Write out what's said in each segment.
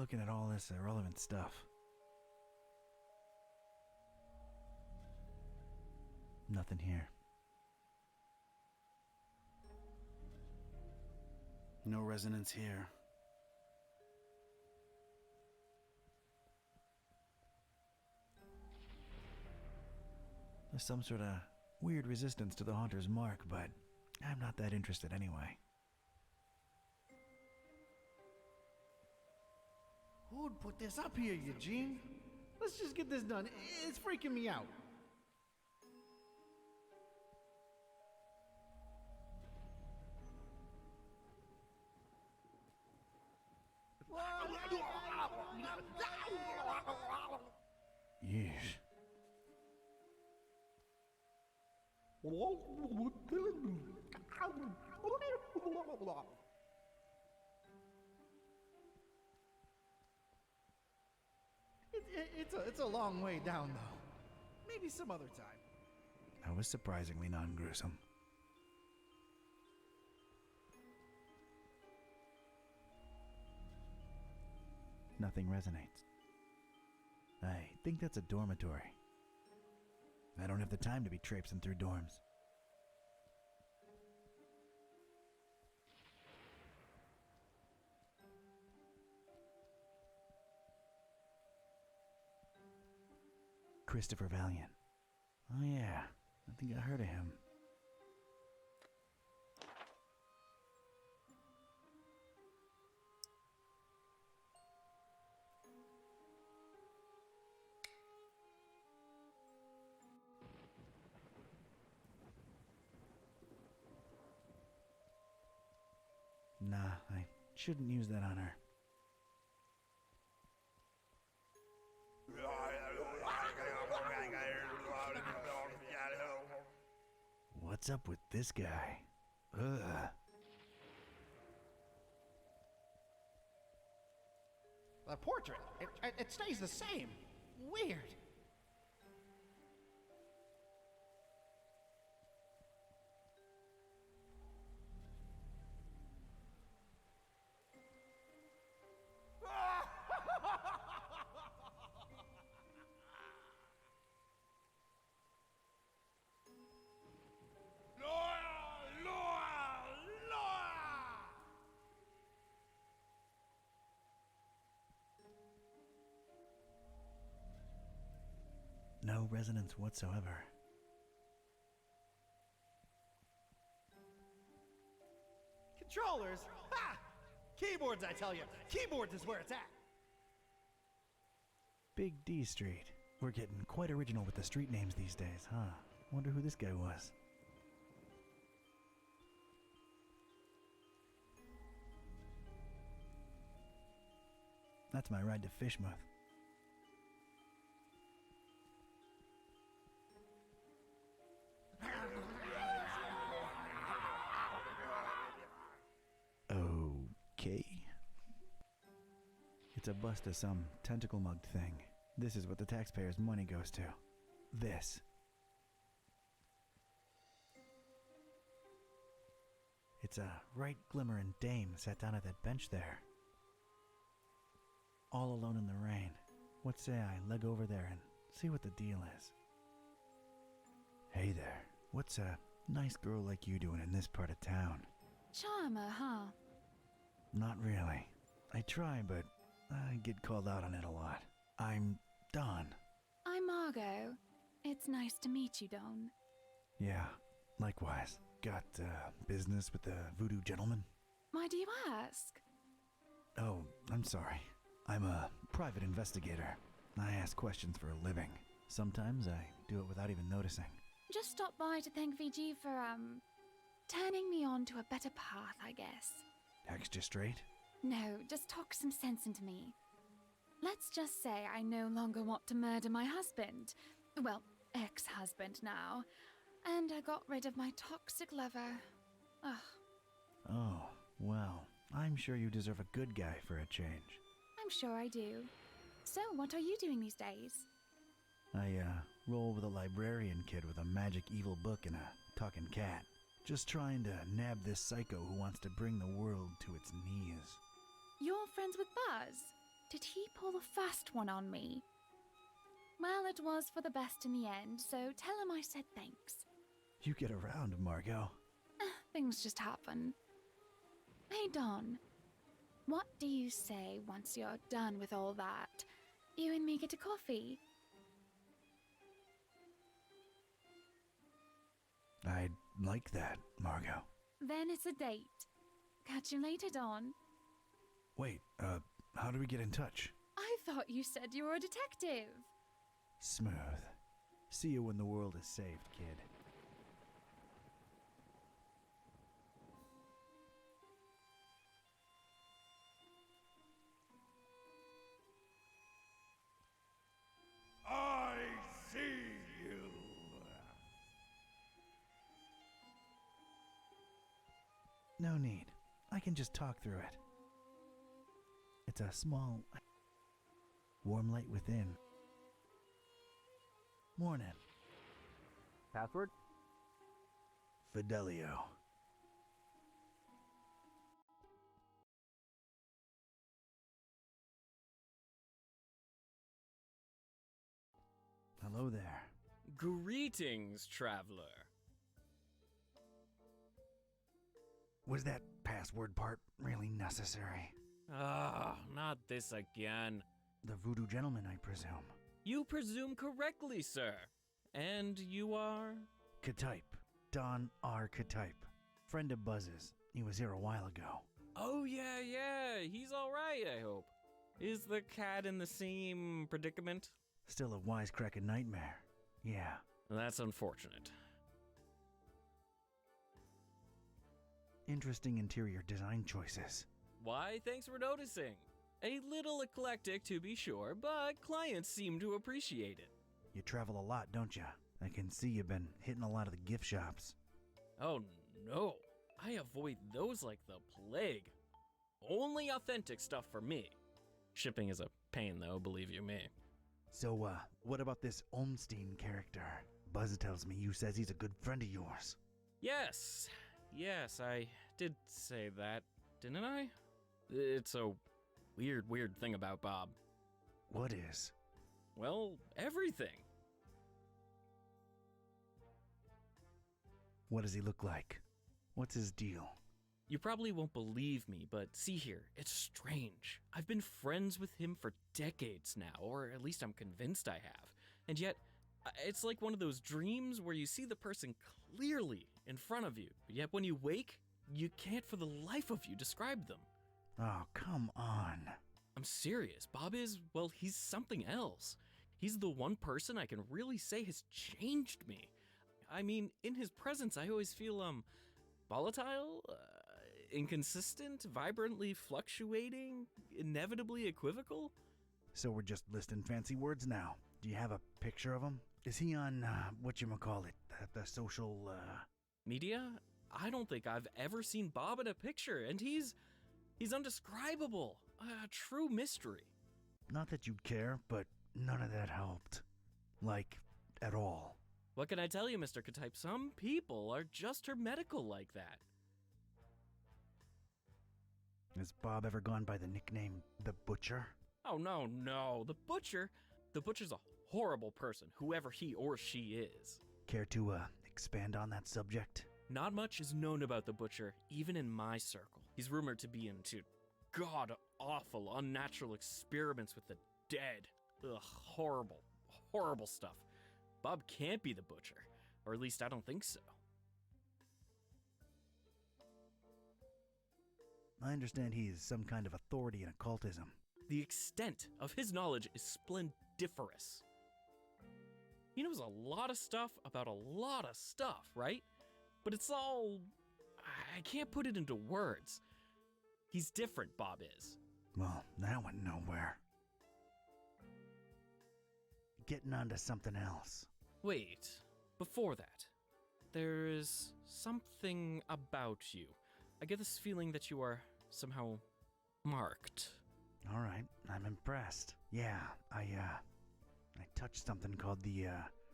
looking at all this irrelevant stuff. Nothing here. No resonance here. There's some sort of weird resistance to the Haunter's mark, but I'm not that interested anyway. Who'd put this up here, Eugene? Let's just get this done. It's freaking me out. Yeesh. It's a long way down, though. Maybe some other time. That was surprisingly non-gruesome. Nothing resonates. I think that's a dormitory. I don't have the time to be traipsing through dorms. Christopher Valiant. Oh yeah, I think I heard of him. Nah, I shouldn't use that on her. What's up with this guy? Ugh. The portrait, it stays the same. Weird. No resonance whatsoever. Controllers? Ha! Keyboards, I tell you. Keyboards is where it's at. Big D Street. We're getting quite original with the street names these days, huh? Wonder who this guy was. That's my ride to Fishmouth. Okay. It's a bust of some tentacle-mugged thing. This is what the taxpayers' money goes to. This. It's a right glimmerin' dame sat down at that bench there. All alone in the rain. What say I leg over there and see what the deal is? Hey there. What's a nice girl like you doing in this part of town? Charmer, huh? Not really. I try, but I get called out on it a lot. I'm Don. I'm Margot. It's nice to meet you, Don. Yeah, likewise. Got business with the voodoo gentleman? Why do you ask? Oh, I'm sorry. I'm a private investigator. I ask questions for a living. Sometimes I do it without even noticing. Just stopped by to thank VG for, turning me on to a better path, I guess. Extra straight? No, just talk some sense into me. Let's just say I no longer want to murder my husband. Well, ex-husband now. And I got rid of my toxic lover. Ugh. Oh, well, I'm sure you deserve a good guy for a change. I'm sure I do. So, what are you doing these days? I, roll with a librarian kid with a magic evil book and a talking cat. Just trying to nab this psycho who wants to bring the world to its knees. You're friends with Buzz? Did he pull a fast one on me? Well, it was for the best in the end, so tell him I said thanks. You get around, Margot. Things just happen. Hey, Don. What do you say once you're done with all that? You and me get a coffee. I'd like that, Margot. Then it's a date. Catch you later, Don. Wait, how do we get in touch? I thought you said you were a detective. Smooth. See you when the world is saved, kid. I see you. No need. I can just talk through it. It's a small, warm light within. Morning. Password? Fidelio. Hello there. Greetings, traveler. Was that password part really necessary? Ah, not this again. The voodoo gentleman, I presume. You presume correctly, sir. And you are? Ktype. Don R. Ktype. Friend of Buzz's. He was here a while ago. Oh, yeah. He's all right, I hope. Is the cat in the same predicament? Still a wisecracking nightmare. Yeah. That's unfortunate. Interesting interior design choices. Why, thanks for noticing. A little eclectic, to be sure, but clients seem to appreciate it. You travel a lot, don't you? I can see you've been hitting a lot of the gift shops. Oh, no. I avoid those like the plague. Only authentic stuff for me. Shipping is a pain, though, believe you me. So, what about this Olmstein character? Buzz tells me you says he's a good friend of yours. Yes, I did say that, didn't I? It's a weird thing about Bob. What is? Well, everything. What does he look like? What's his deal? You probably won't believe me, but see here, it's strange. I've been friends with him for decades now, or at least I'm convinced I have. And yet, it's like one of those dreams where you see the person clearly in front of you, but yet when you wake, you can't for the life of you describe them. Oh, come on. I'm serious. Bob is, well, he's something else. He's the one person I can really say has changed me. I mean, in his presence, I always feel, volatile, inconsistent, vibrantly fluctuating, inevitably equivocal. So we're just listing fancy words now. Do you have a picture of him? Is he on, whatchamacallit, the social, Media? I don't think I've ever seen Bob in a picture, and he's undescribable. A true mystery. Not that you'd care, but none of that helped. Like, at all. What can I tell you, Mr. Ktype? Some people are just hermetical like that. Has Bob ever gone by the nickname The Butcher? Oh, no. The Butcher's a horrible person, whoever he or she is. Care to, expand on that subject? Not much is known about the Butcher, even in my circle. He's rumored to be into god-awful, unnatural experiments with the dead. Ugh, horrible stuff. Bob can't be the Butcher, or at least I don't think so. I understand he's some kind of authority in occultism. The extent of his knowledge is splendiferous. He knows a lot of stuff about a lot of stuff, right? But it's all... I can't put it into words. He's different, Bob is. Well, that went nowhere. Getting on to something else. Wait, before that, there is something about you. I get this feeling that you are somehow marked. All right, I'm impressed. Yeah, I touched something called the,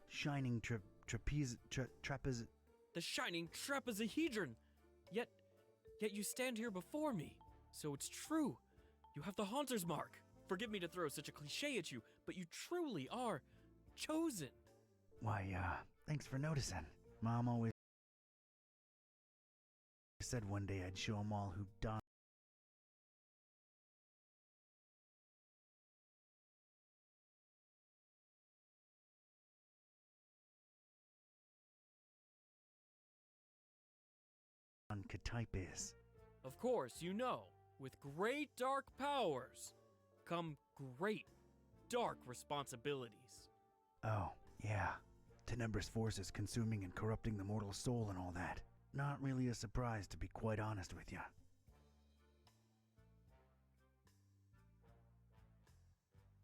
Shining Trapeze... The shining trapezohedron! Yet you stand here before me. So it's true. You have the Haunter's mark. Forgive me to throw such a cliche at you, but you truly are chosen. Why, thanks for noticing. Mom always said one day I'd show 'em all who done type is. Of course, you know, with great dark powers come great dark responsibilities. Oh, yeah. Tenebrous forces consuming and corrupting the mortal soul and all that. Not really a surprise, to be quite honest with you.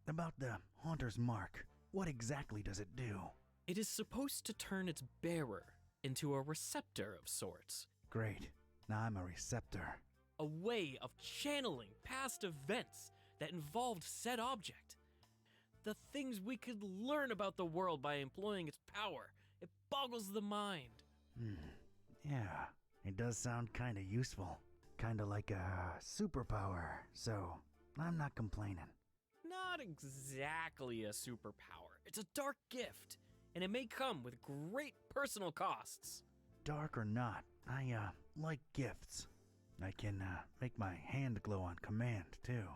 About the Haunter's Mark, what exactly does it do? It is supposed to turn its bearer into a receptor of sorts. Great. Now I'm a receptor. A way of channeling past events that involved said object. The things we could learn about the world by employing its power. It boggles the mind. Yeah, it does sound kinda useful. Kinda like a superpower, so I'm not complaining. Not exactly a superpower. It's a dark gift, and it may come with great personal costs. Dark or not, I like gifts. I can make my hand glow on command, too.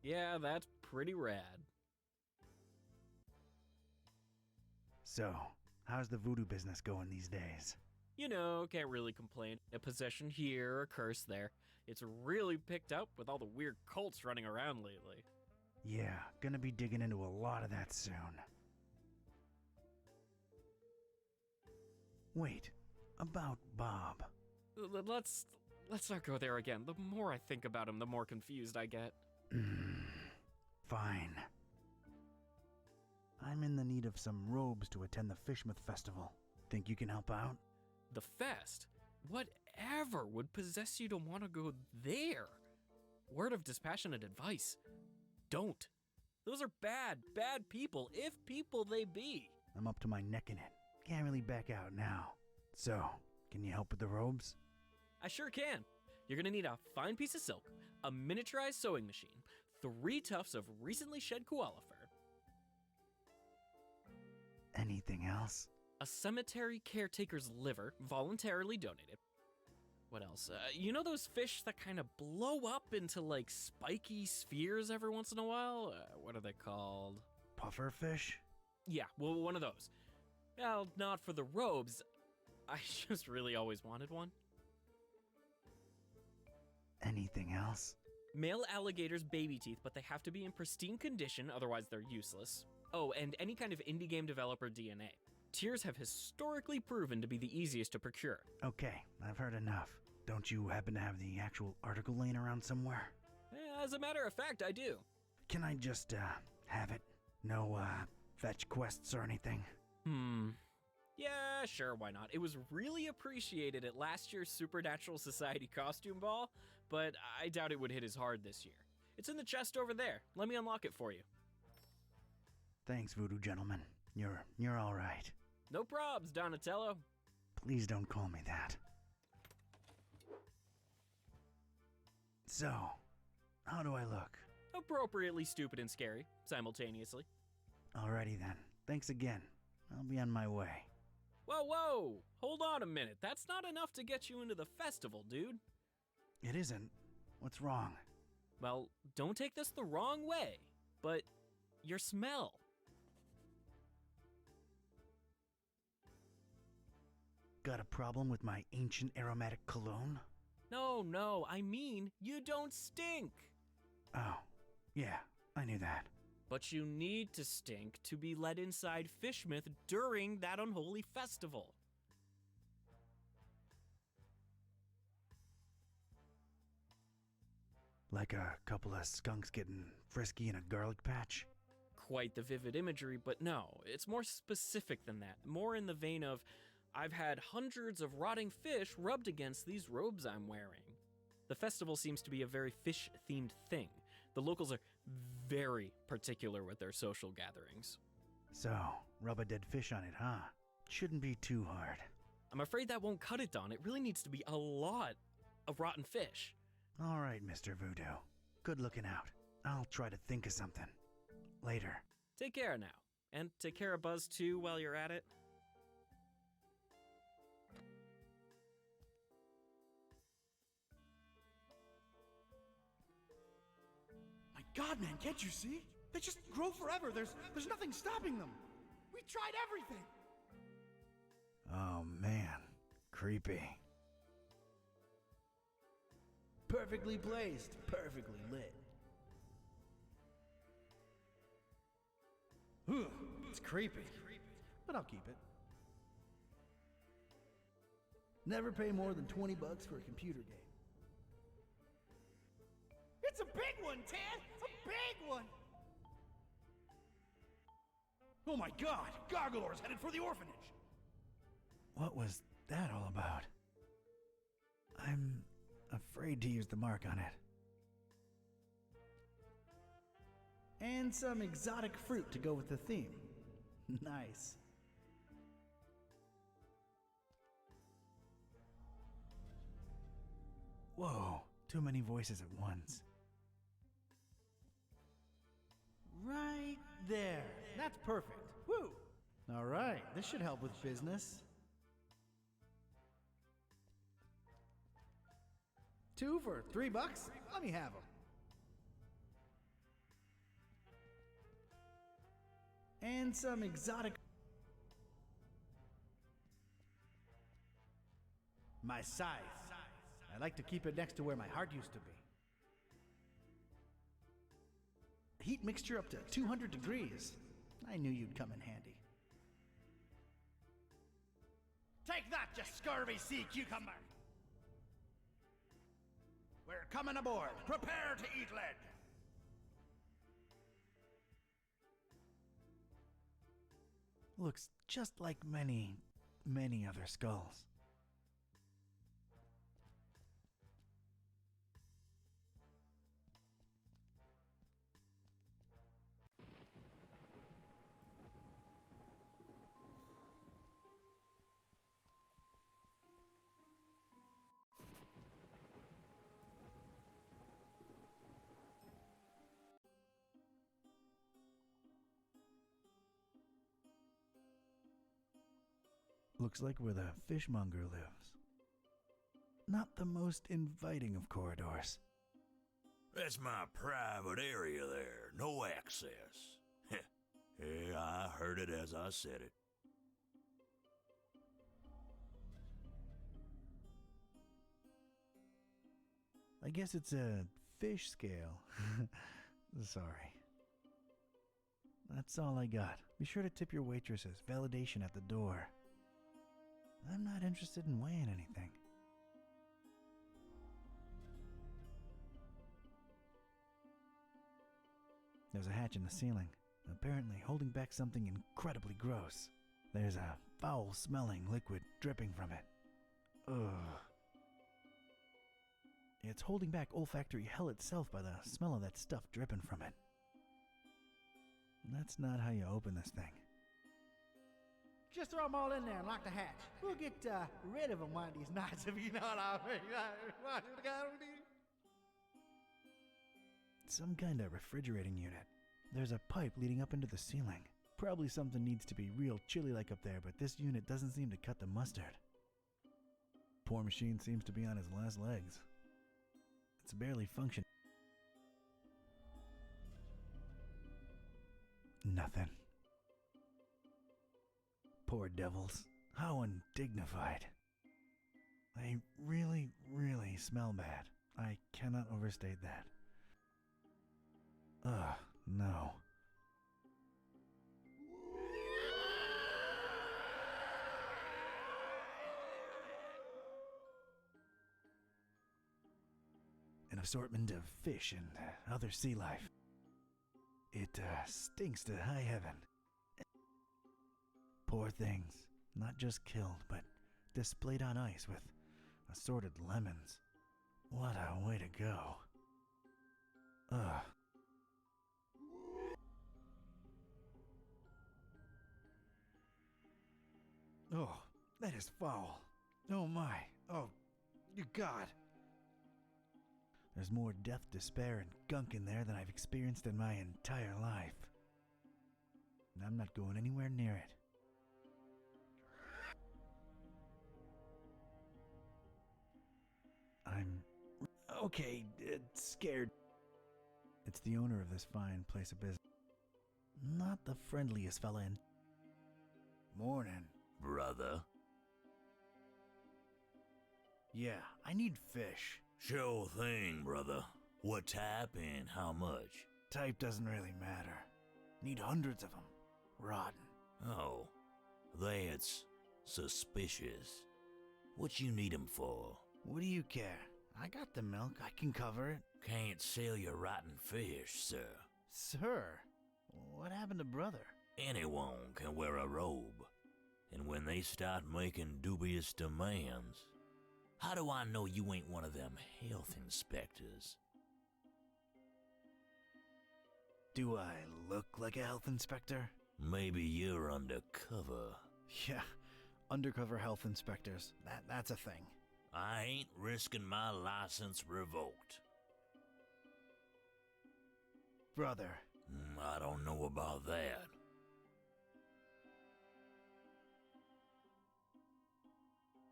Yeah, that's pretty rad. So, how's the voodoo business going these days? You know, can't really complain. A possession here, a curse there. It's really picked up with all the weird cults running around lately. Yeah, gonna be digging into a lot of that soon. Wait, about Bob. Let's not go there again. The more I think about him, the more confused I get. Fine. I'm in the need of some robes to attend the Fishmouth Festival. Think you can help out? The fest? Whatever would possess you to want to go there? Word of dispassionate advice. Don't. Those are bad people, if people they be. I'm up to my neck in it. Can't really back out now. So, can you help with the robes? I sure can. You're gonna need a fine piece of silk, a miniaturized sewing machine, 3 tufts of recently shed koala fur. Anything else? A cemetery caretaker's liver, voluntarily donated. What else? You know those fish that kind of blow up into like spiky spheres every once in a while? What are they called? Pufferfish? Yeah, well, one of those. Well, not for the robes. I just really always wanted one. Anything else? Male alligators' baby teeth, but they have to be in pristine condition, otherwise they're useless. Oh, and any kind of indie game developer DNA. Tears have historically proven to be the easiest to procure. Okay, I've heard enough. Don't you happen to have the actual article laying around somewhere? As a matter of fact, I do. Can I just, have it? No, fetch quests or anything? Yeah, sure, why not? It was really appreciated at last year's Supernatural Society costume ball, but I doubt it would hit as hard this year. It's in the chest over there. Let me unlock it for you. Thanks, voodoo gentleman. You're all right. No probs, Donatello. Please don't call me that. So, how do I look? Appropriately stupid and scary, simultaneously. Alrighty then. Thanks again. I'll be on my way. Whoa! Hold on a minute. That's not enough to get you into the festival, dude. It isn't. What's wrong? Well, don't take this the wrong way, but your smell. Got a problem with my ancient aromatic cologne? No, I mean, you don't stink. Oh, yeah, I knew that. But you need to stink to be let inside Fishmouth during that unholy festival. Like a couple of skunks getting frisky in a garlic patch? Quite the vivid imagery, but no, it's more specific than that. More in the vein of, I've had hundreds of rotting fish rubbed against these robes I'm wearing. The festival seems to be a very fish-themed thing. The locals are very particular with their social gatherings. So, rub a dead fish on it, huh? Shouldn't be too hard. I'm afraid that won't cut it, Don. It really needs to be a lot of rotten fish. Alright, Mr. Voodoo. Good looking out. I'll try to think of something. Later. Take care now. And take care of Buzz too while you're at it. My God, man, can't you see? They just grow forever. There's nothing stopping them. We tried everything. Oh man, creepy. Perfectly placed, perfectly lit. Ugh, it's creepy, but I'll keep it. Never pay more than $20 for a computer game. It's a big one, Tad! A big one! Oh my God! Gargolor's headed for the orphanage! What was that all about? I'm afraid to use the mark on it. And some exotic fruit to go with the theme. Nice. Whoa, too many voices at once. Right there. That's perfect. Woo! All right, this should help with business. 2 for $3? Let me have them. And some exotic... My scythe. I like to keep it next to where my heart used to be. Heat mixture up to 200 degrees. I knew you'd come in handy. Take that, you scurvy sea cucumber! We're coming aboard. Prepare to eat lead. Looks just like many, many other skulls. Looks like where the fishmonger lives. Not the most inviting of corridors. That's my private area there. No access. Yeah, I heard it as I said it. I guess it's a fish scale. Sorry. That's all I got. Be sure to tip your waitresses. Validation at the door. I'm not interested in weighing anything. There's a hatch in the ceiling, apparently holding back something incredibly gross. There's a foul-smelling liquid dripping from it. Ugh. It's holding back olfactory hell itself by the smell of that stuff dripping from it. That's not how you open this thing. Just throw them all in there and lock the hatch. We'll get rid of them one of these nights, if you know what I mean. Some kind of refrigerating unit. There's a pipe leading up into the ceiling. Probably something needs to be real chilly like up there, but this unit doesn't seem to cut the mustard. Poor machine seems to be on his last legs. It's barely functioning. Nothing. Poor devils. How undignified. They really, really smell bad. I cannot overstate that. Ugh, no. An assortment of fish and other sea life. It stinks to high heaven. Poor things, not just killed, but displayed on ice with assorted lemons. What a way to go. Ugh. Oh, that is foul. Oh my. Oh, you God. There's more death, despair, and gunk in there than I've experienced in my entire life. And I'm not going anywhere near it. I'm okay, scared. It's the owner of this fine place of business. Not the friendliest fella in. Morning. Brother. Yeah, I need fish. Sure thing, brother. What type and how much? Type doesn't really matter. Need hundreds of them. Rotten. Oh, that's suspicious. What you need 'em for? What do you care? I got the milk. I can cover it. Can't sell you rotten fish, sir. Sir, what happened to brother? Anyone can wear a robe. And when they start making dubious demands, how do I know you ain't one of them health inspectors? Do I look like a health inspector? Maybe you're undercover. Yeah, undercover health inspectors. That's a thing. I ain't risking my license revoked. Brother. I don't know about that.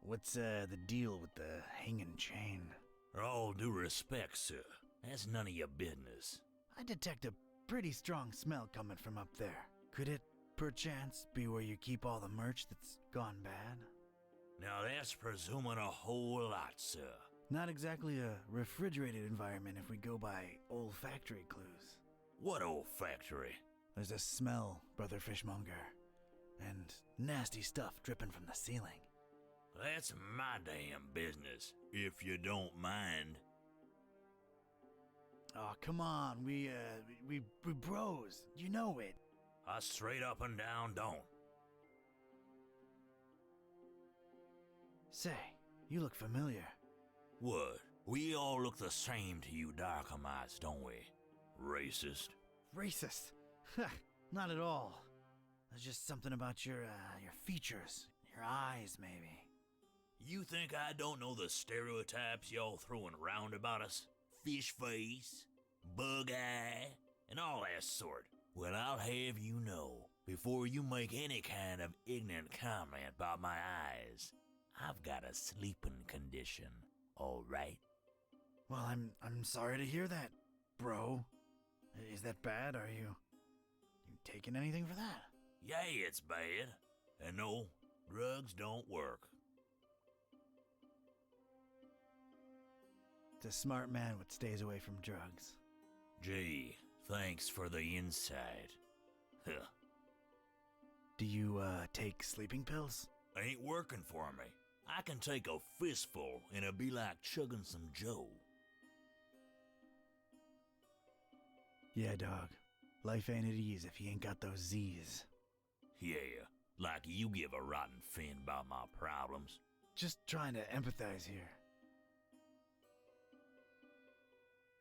What's the deal with the hanging chain? All due respect, sir, that's none of your business. I detect a pretty strong smell coming from up there. Could it, perchance, be where you keep all the merch that's gone bad? Now that's presuming a whole lot, sir. Not exactly a refrigerated environment if we go by olfactory clues. What old factory? There's a smell, Brother Fishmonger, and nasty stuff dripping from the ceiling. That's my damn business, if you don't mind. Oh, come on, we bros, you know it. I straight up and down don't. Say, you look familiar. What? We all look the same to you Darkhamites, don't we? Racist. Racist? Not at all. There's just something about your features, your eyes, maybe. You think I don't know the stereotypes y'all throwing round about us? Fish face, bug eye, and all that sort. Well, I'll have you know, before you make any kind of ignorant comment about my eyes, I've got a sleeping condition, all right? Well, I'm sorry to hear that, bro. Is that bad? Are you taking anything for that? Yeah, it's bad. And no, drugs don't work. It's a smart man what stays away from drugs. Gee, thanks for the insight. Huh. Do you, take sleeping pills? Ain't working for me. I can take a fistful and it'll be like chugging some Joe. Yeah, dog. Life ain't at ease if you ain't got those Z's. Yeah, like you give a rotten fin about my problems. Just trying to empathize here.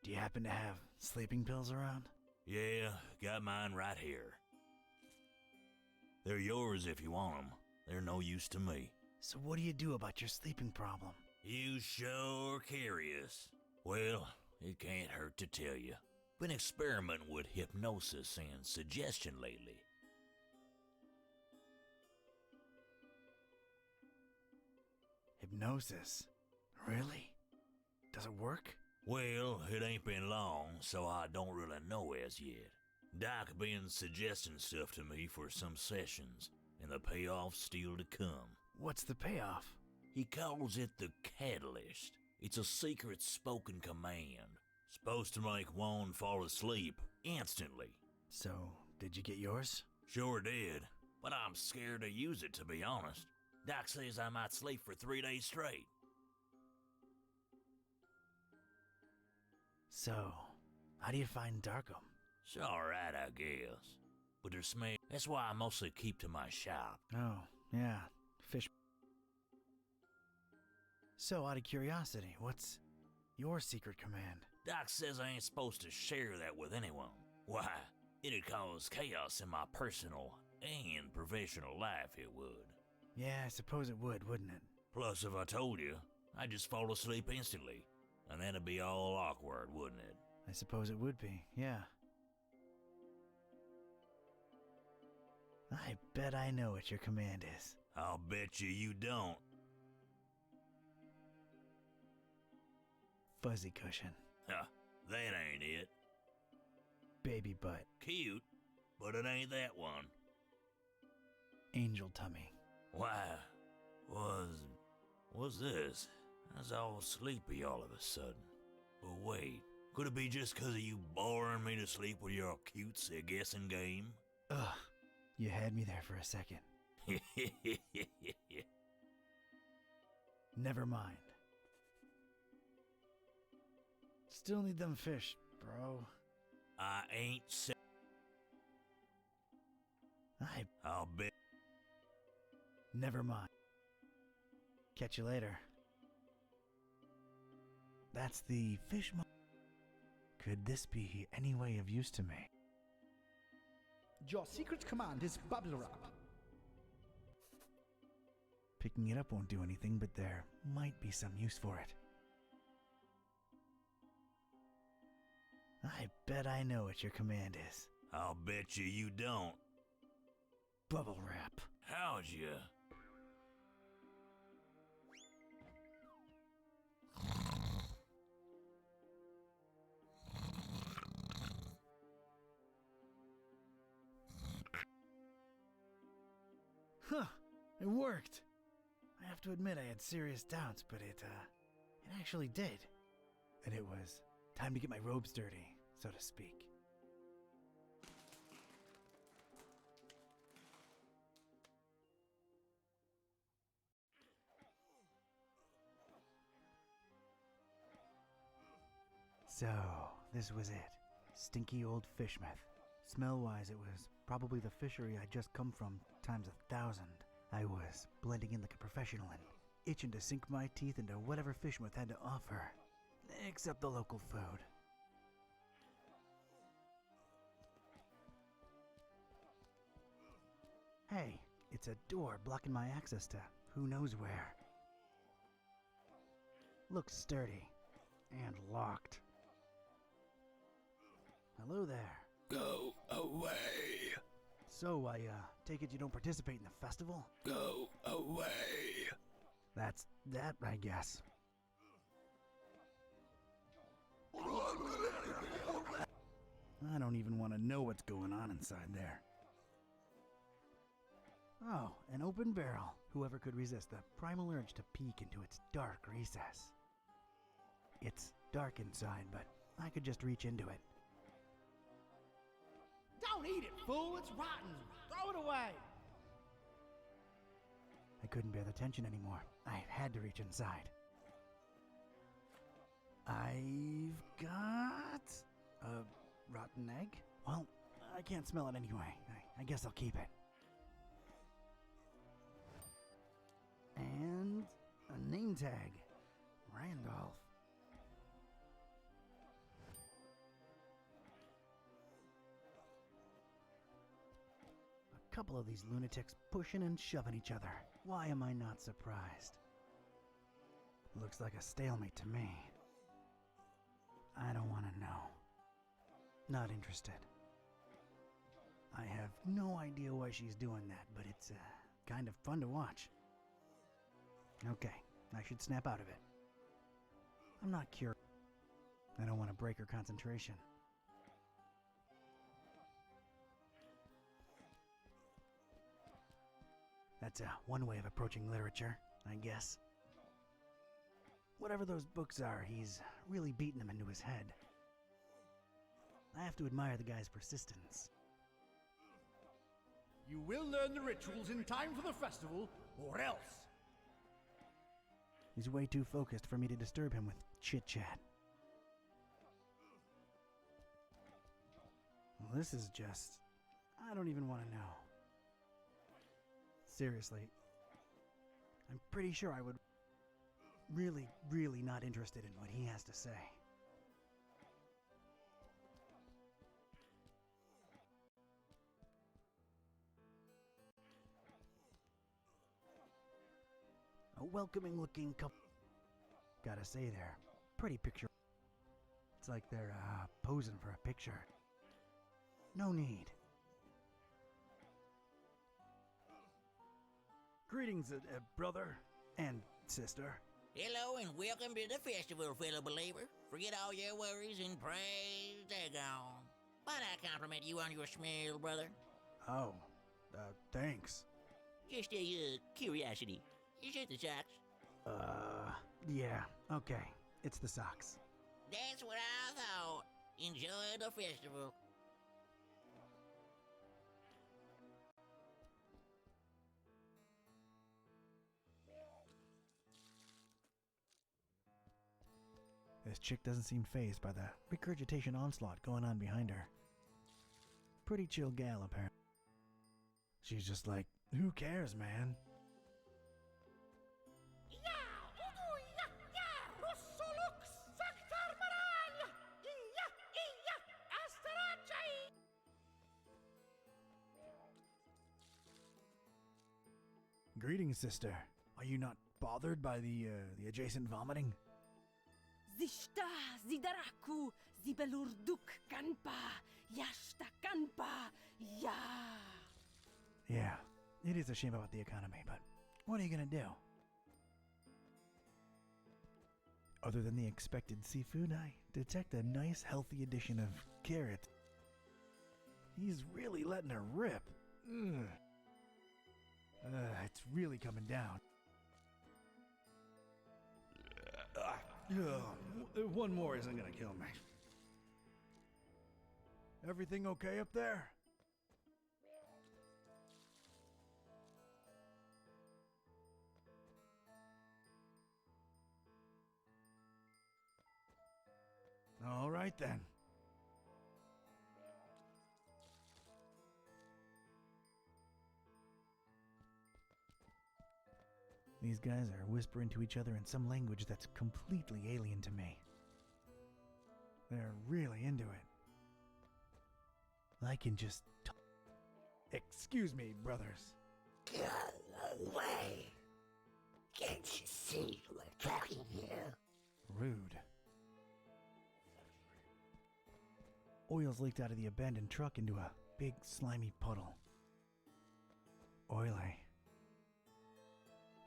Do you happen to have sleeping pills around? Yeah, got mine right here. They're yours if you want 'em. They're no use to me. So what do you do about your sleeping problem? You sure curious. Well, it can't hurt to tell you. Been experimenting with hypnosis and suggestion lately. Hypnosis? Really? Does it work? Well, it ain't been long, so I don't really know as yet. Doc been suggesting stuff to me for some sessions, and the payoff's still to come. What's the payoff? He calls it the Catalyst. It's a secret spoken command. Supposed to make one fall asleep instantly. So, did you get yours? Sure did, but I'm scared to use it, to be honest. Doc says I might sleep for 3 days straight. So, how do you find Darkham? It's alright, I guess. But there's smell. That's why I mostly keep to my shop. Oh, yeah, fish. So, out of curiosity, what's your secret command? Doc says I ain't supposed to share that with anyone. Why, it'd cause chaos in my personal and professional life, it would. Yeah, I suppose it would, wouldn't it? Plus, if I told you, I'd just fall asleep instantly. And that'd be all awkward, wouldn't it? I suppose it would be, yeah. I bet I know what your command is. I'll bet you don't. Fuzzy cushion. Huh, that ain't it. Baby butt. Cute, but it ain't that one. Angel tummy. Why, what's this? I was all sleepy all of a sudden. But wait, could it be just 'cause of you boring me to sleep with your cutesy guessing game? Ugh, you had me there for a second. Never mind. Still need them fish, bro. I ain't say. I'll bet. Never mind. Catch you later. That's the fish Could this be any way of use to me? Your secret command is bubble wrap. Picking it up won't do anything, but there might be some use for it. I bet I know what your command is. I'll bet you don't. Bubble wrap. How'd you? Huh, it worked. I have to admit I had serious doubts, but it actually did. And it was time to get my robes dirty, so to speak. So, this was it. Stinky old fishmouth. Smell-wise, it was probably the fishery I'd just come from times 1,000. I was blending in like a professional and itching to sink my teeth into whatever fishmouth had to offer. Except the local food. Hey, it's a door blocking my access to who knows where. Looks sturdy and locked. Hello there. Go away. So, I take it you don't participate in the festival? Go away. That's that, I guess. I don't even want to know what's going on inside there. Oh, an open barrel. Whoever could resist the primal urge to peek into its dark recess. It's dark inside, but I could just reach into it. Don't eat it, fool. It's rotten. Throw it away. I couldn't bear the tension anymore. I had to reach inside. I've got a rotten egg? Well, I can't smell it anyway. I guess I'll keep it. And a name tag. Randolph. A couple of these lunatics pushing and shoving each other. Why am I not surprised? Looks like a stalemate to me. I don't want to know. Not interested. I have no idea why she's doing that, but it's kind of fun to watch. Okay, I should snap out of it. I'm not curious. I don't want to break her concentration. That's one way of approaching literature, I guess. Whatever those books are, he's really beating them into his head. I have to admire the guy's persistence. You will learn the rituals in time for the festival, or else. He's way too focused for me to disturb him with chit-chat. Well, this is just... I don't even want to know. Seriously. I'm pretty sure I would... really not interested in what he has to say. A welcoming looking couple. Gotta say they're pretty picture. It's like they're posing for a picture. No need. Greetings, brother and sister. Hello and welcome to the festival, fellow believer. Forget all your worries and praise daggone. Might I compliment you on your smell, brother? Oh, thanks. Just a curiosity. Is it the socks? Yeah, okay. It's the socks. That's what I thought. Enjoy the festival. This chick doesn't seem fazed by the regurgitation onslaught going on behind her. Pretty chill gal, apparently. She's just like, who cares, man? Greetings, sister. Are you not bothered by the adjacent vomiting? Zishta zidaraku zibelurduk kanpa yashta kanpa ya. Yeah, it is a shame about the economy, but what are you gonna do? Other than the expected seafood, I detect a nice healthy addition of carrot. He's really letting her rip. Ugh. It's really coming down. One more isn't gonna kill me. Everything okay up there? All right then. These guys are whispering to each other in some language that's completely alien to me. They're really into it. I can just Excuse me, brothers. Go away. Can't you see we're talking here? Rude. Oil's leaked out of the abandoned truck into a big slimy puddle. Oily.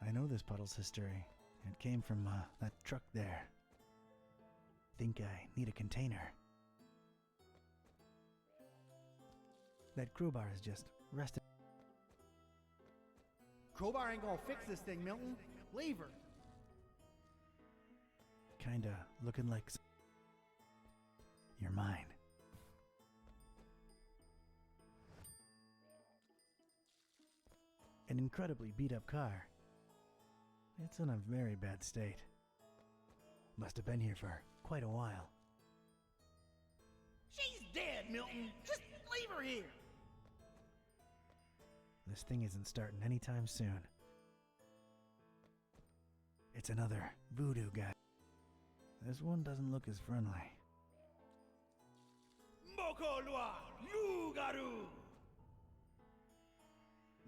I know this puddle's history. It came from that truck there. Think I need a container. That crowbar is just rested. Crowbar ain't gonna fix this thing, Milton. Leave her. Kinda looking like you're mine. An incredibly beat up car. It's in a very bad state. Must have been here for quite a while. She's dead, Milton. Just leave her here. This thing isn't starting anytime soon. It's another voodoo guy. This one doesn't look as friendly. Moko Lua, Lugaru.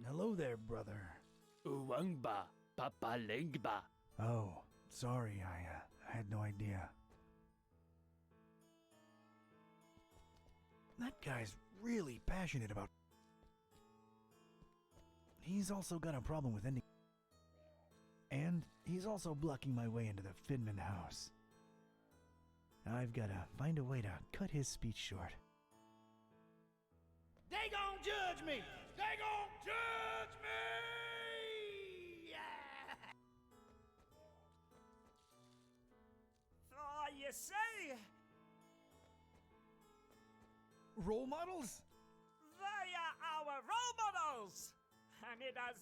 Hello there, brother. Uwangba, papalengba. Oh, sorry, I had no idea. That guy's really passionate about... He's also got a problem with ending... And he's also blocking my way into the Fidman house. I've got to find a way to cut his speech short. They gon' judge me. They gon' judge me. Yeah. So you say Role models? they are our role models, and it has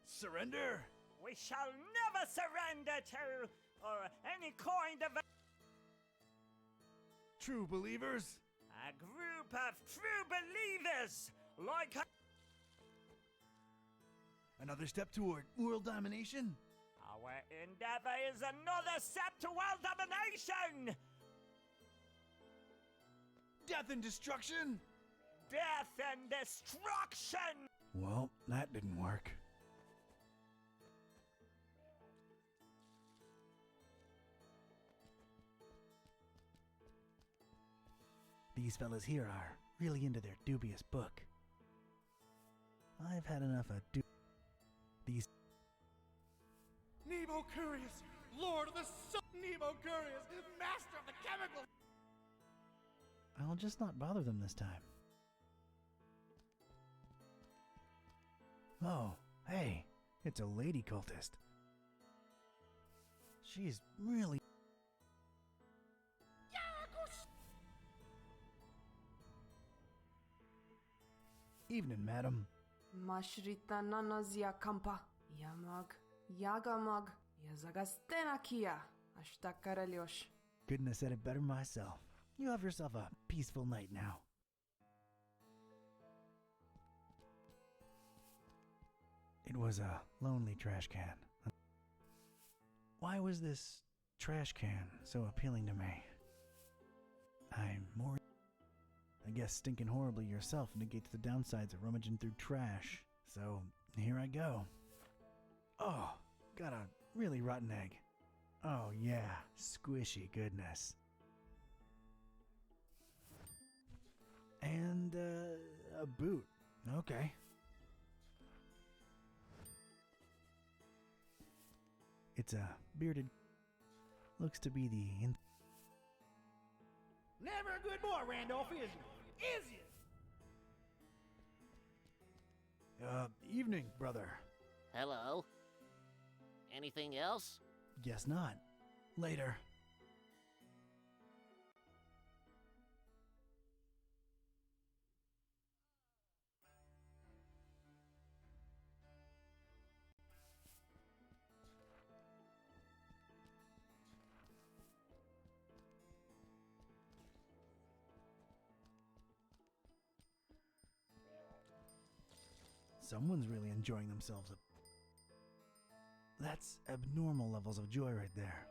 Surrender? we shall never surrender to or any kind of True believers? a group of true believers like Another step toward world domination? our endeavor is another step to world domination, Death and destruction? death and destruction. Well, that didn't work. these fellas here are really into their dubious book. I've had enough of these. Nemo Curious, Lord of the Sun, Nemo Curious, Master of the Chemicals. I'll just not bother them this time. Oh, hey, it's a lady cultist. She's really... Evening, madam. Mashrita nanazia kampa, yamag, yagamag, yazagastena kia, ashtakareliosh. Couldn't have said it better myself. You have yourself a peaceful night now. It was a lonely trash can. Why was this trash can so appealing to me? I guess stinking horribly yourself negates the downsides of rummaging through trash. So, here I go. Oh, got a really rotten egg. Oh yeah, squishy goodness. And, a boot. Okay. It's a bearded... Looks to be the... Never a good boy, Randolph, is you? Is you? Evening, brother. Hello? Anything else? Guess not. Later. Someone's really enjoying themselves. That's abnormal levels of joy right there.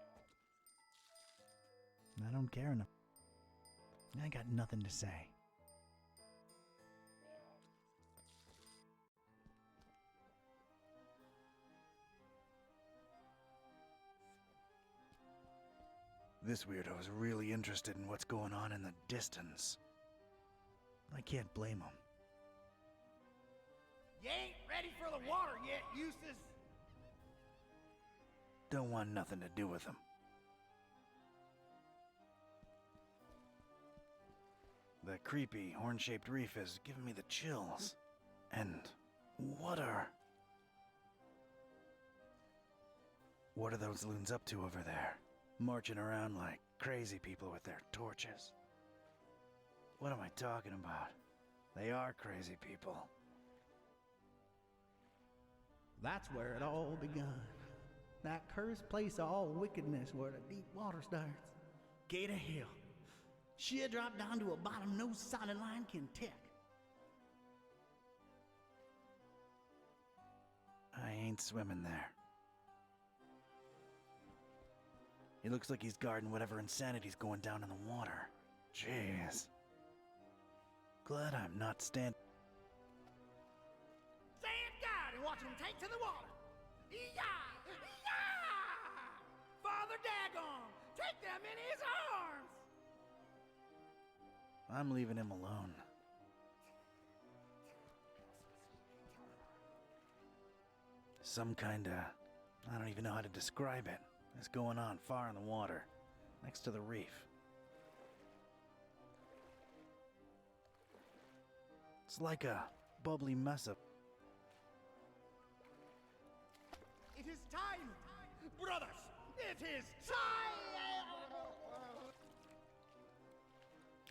I don't care enough. I got nothing to say. This weirdo's really interested in what's going on in the distance. I can't blame him. You ain't ready for the water yet, Eustace. Don't want nothing to do with him. The creepy, horn-shaped reef is giving me the chills. And what are those loons up to over there? Marching around like crazy people with their torches. What am I talking about? They are crazy people. That's where it all begun. That cursed place of all wickedness where the deep water starts. Gate of hell. She'll drop down to a bottom no solid line can tick. I ain't swimming there. He looks like he's guarding whatever insanity's going down in the water. Jeez. Glad I'm not Stand guard and watch him take to the water. Yah! Yah! Father Dagon, take them in his arms! I'm leaving him alone. Some kinda... I don't even know how to describe it. It's going on far in the water, next to the reef. It's like a bubbly mess of... It is time, brothers! It is time!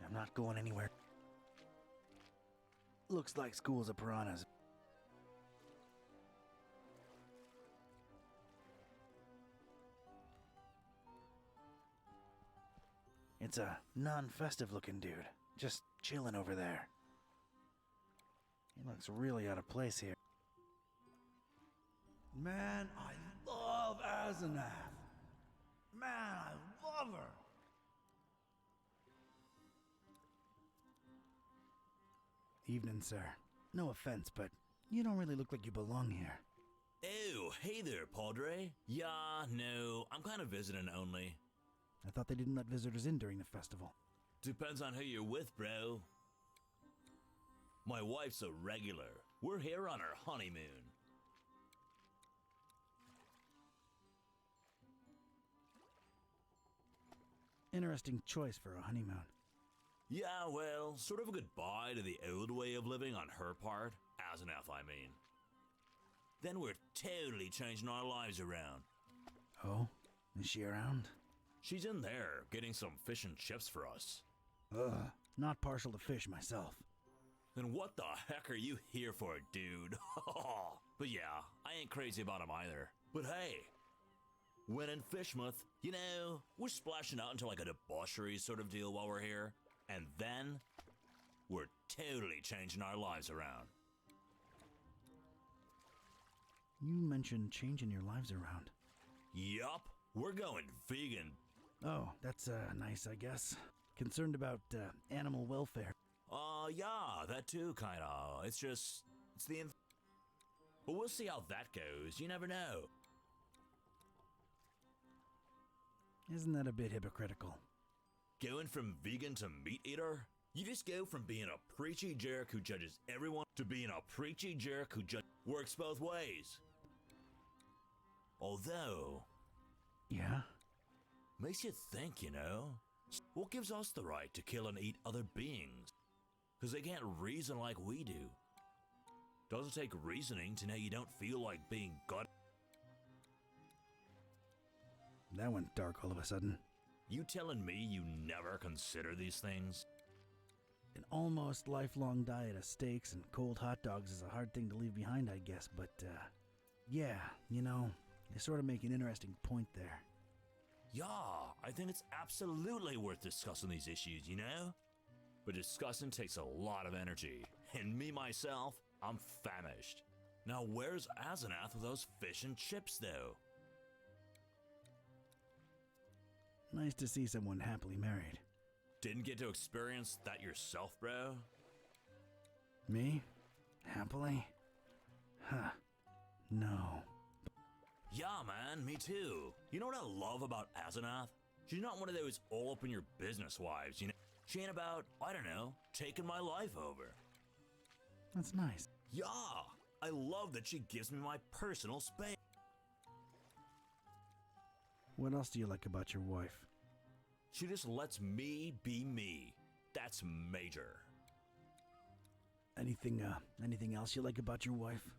I'm not going anywhere. Looks like schools of piranhas. It's a non-festive looking dude, just chilling over there. He looks really out of place here. Man, I love Asenath. Man, I love her. Evening, sir. No offense, but you don't really look like you belong here. Oh, hey there, Padre. Yeah, no, I'm kind of visiting only. I thought they didn't let visitors in during the festival. Depends on who you're with, bro. My wife's a regular. We're here on our honeymoon. Interesting choice for a honeymoon. Yeah, well, sort of a goodbye to the old way of living on her part. Asenath, I mean. Then we're totally changing our lives around. Oh? Is she around? She's in there, getting some fish and chips for us. Ugh, not partial to fish myself. Then what the heck are you here for, dude? But yeah, I ain't crazy about him either. But hey, when in Fishmouth, you know, we're splashing out into like a debauchery sort of deal while we're here. And then, we're totally changing our lives around. You mentioned changing your lives around. Yup, we're going vegan. Oh, that's nice, I guess. Concerned about animal welfare. Yeah, that too, kinda. It's the but we'll see how that goes. You never know. Isn't that a bit hypocritical? Going from vegan to meat eater? You just go from being a preachy jerk who judges everyone to being a preachy jerk who works both ways. Although... Yeah? Makes you think, you know? What gives us the right to kill and eat other beings? Because they can't reason like we do. Doesn't take reasoning to know you don't feel like being God. That went dark all of a sudden. You telling me you never consider these things? An almost lifelong diet of steaks and cold hot dogs is a hard thing to leave behind, I guess, but, yeah, you know, you sort of make an interesting point there. Yeah, I think it's absolutely worth discussing these issues, you know? But discussing takes a lot of energy, and me myself, I'm famished. Now where's Asenath with those fish and chips, though? Nice to see someone happily married. Didn't get to experience that yourself, bro? Me? Happily? Huh. No. Yeah, man, me too. You know what I love about Asenath? She's not one of those all-up-in-your-business wives, you know? She ain't about, I don't know, taking my life over. That's nice. Yeah, I love that she gives me my personal space. What else do you like about your wife? She just lets me be me. That's major. Anything else you like about your wife?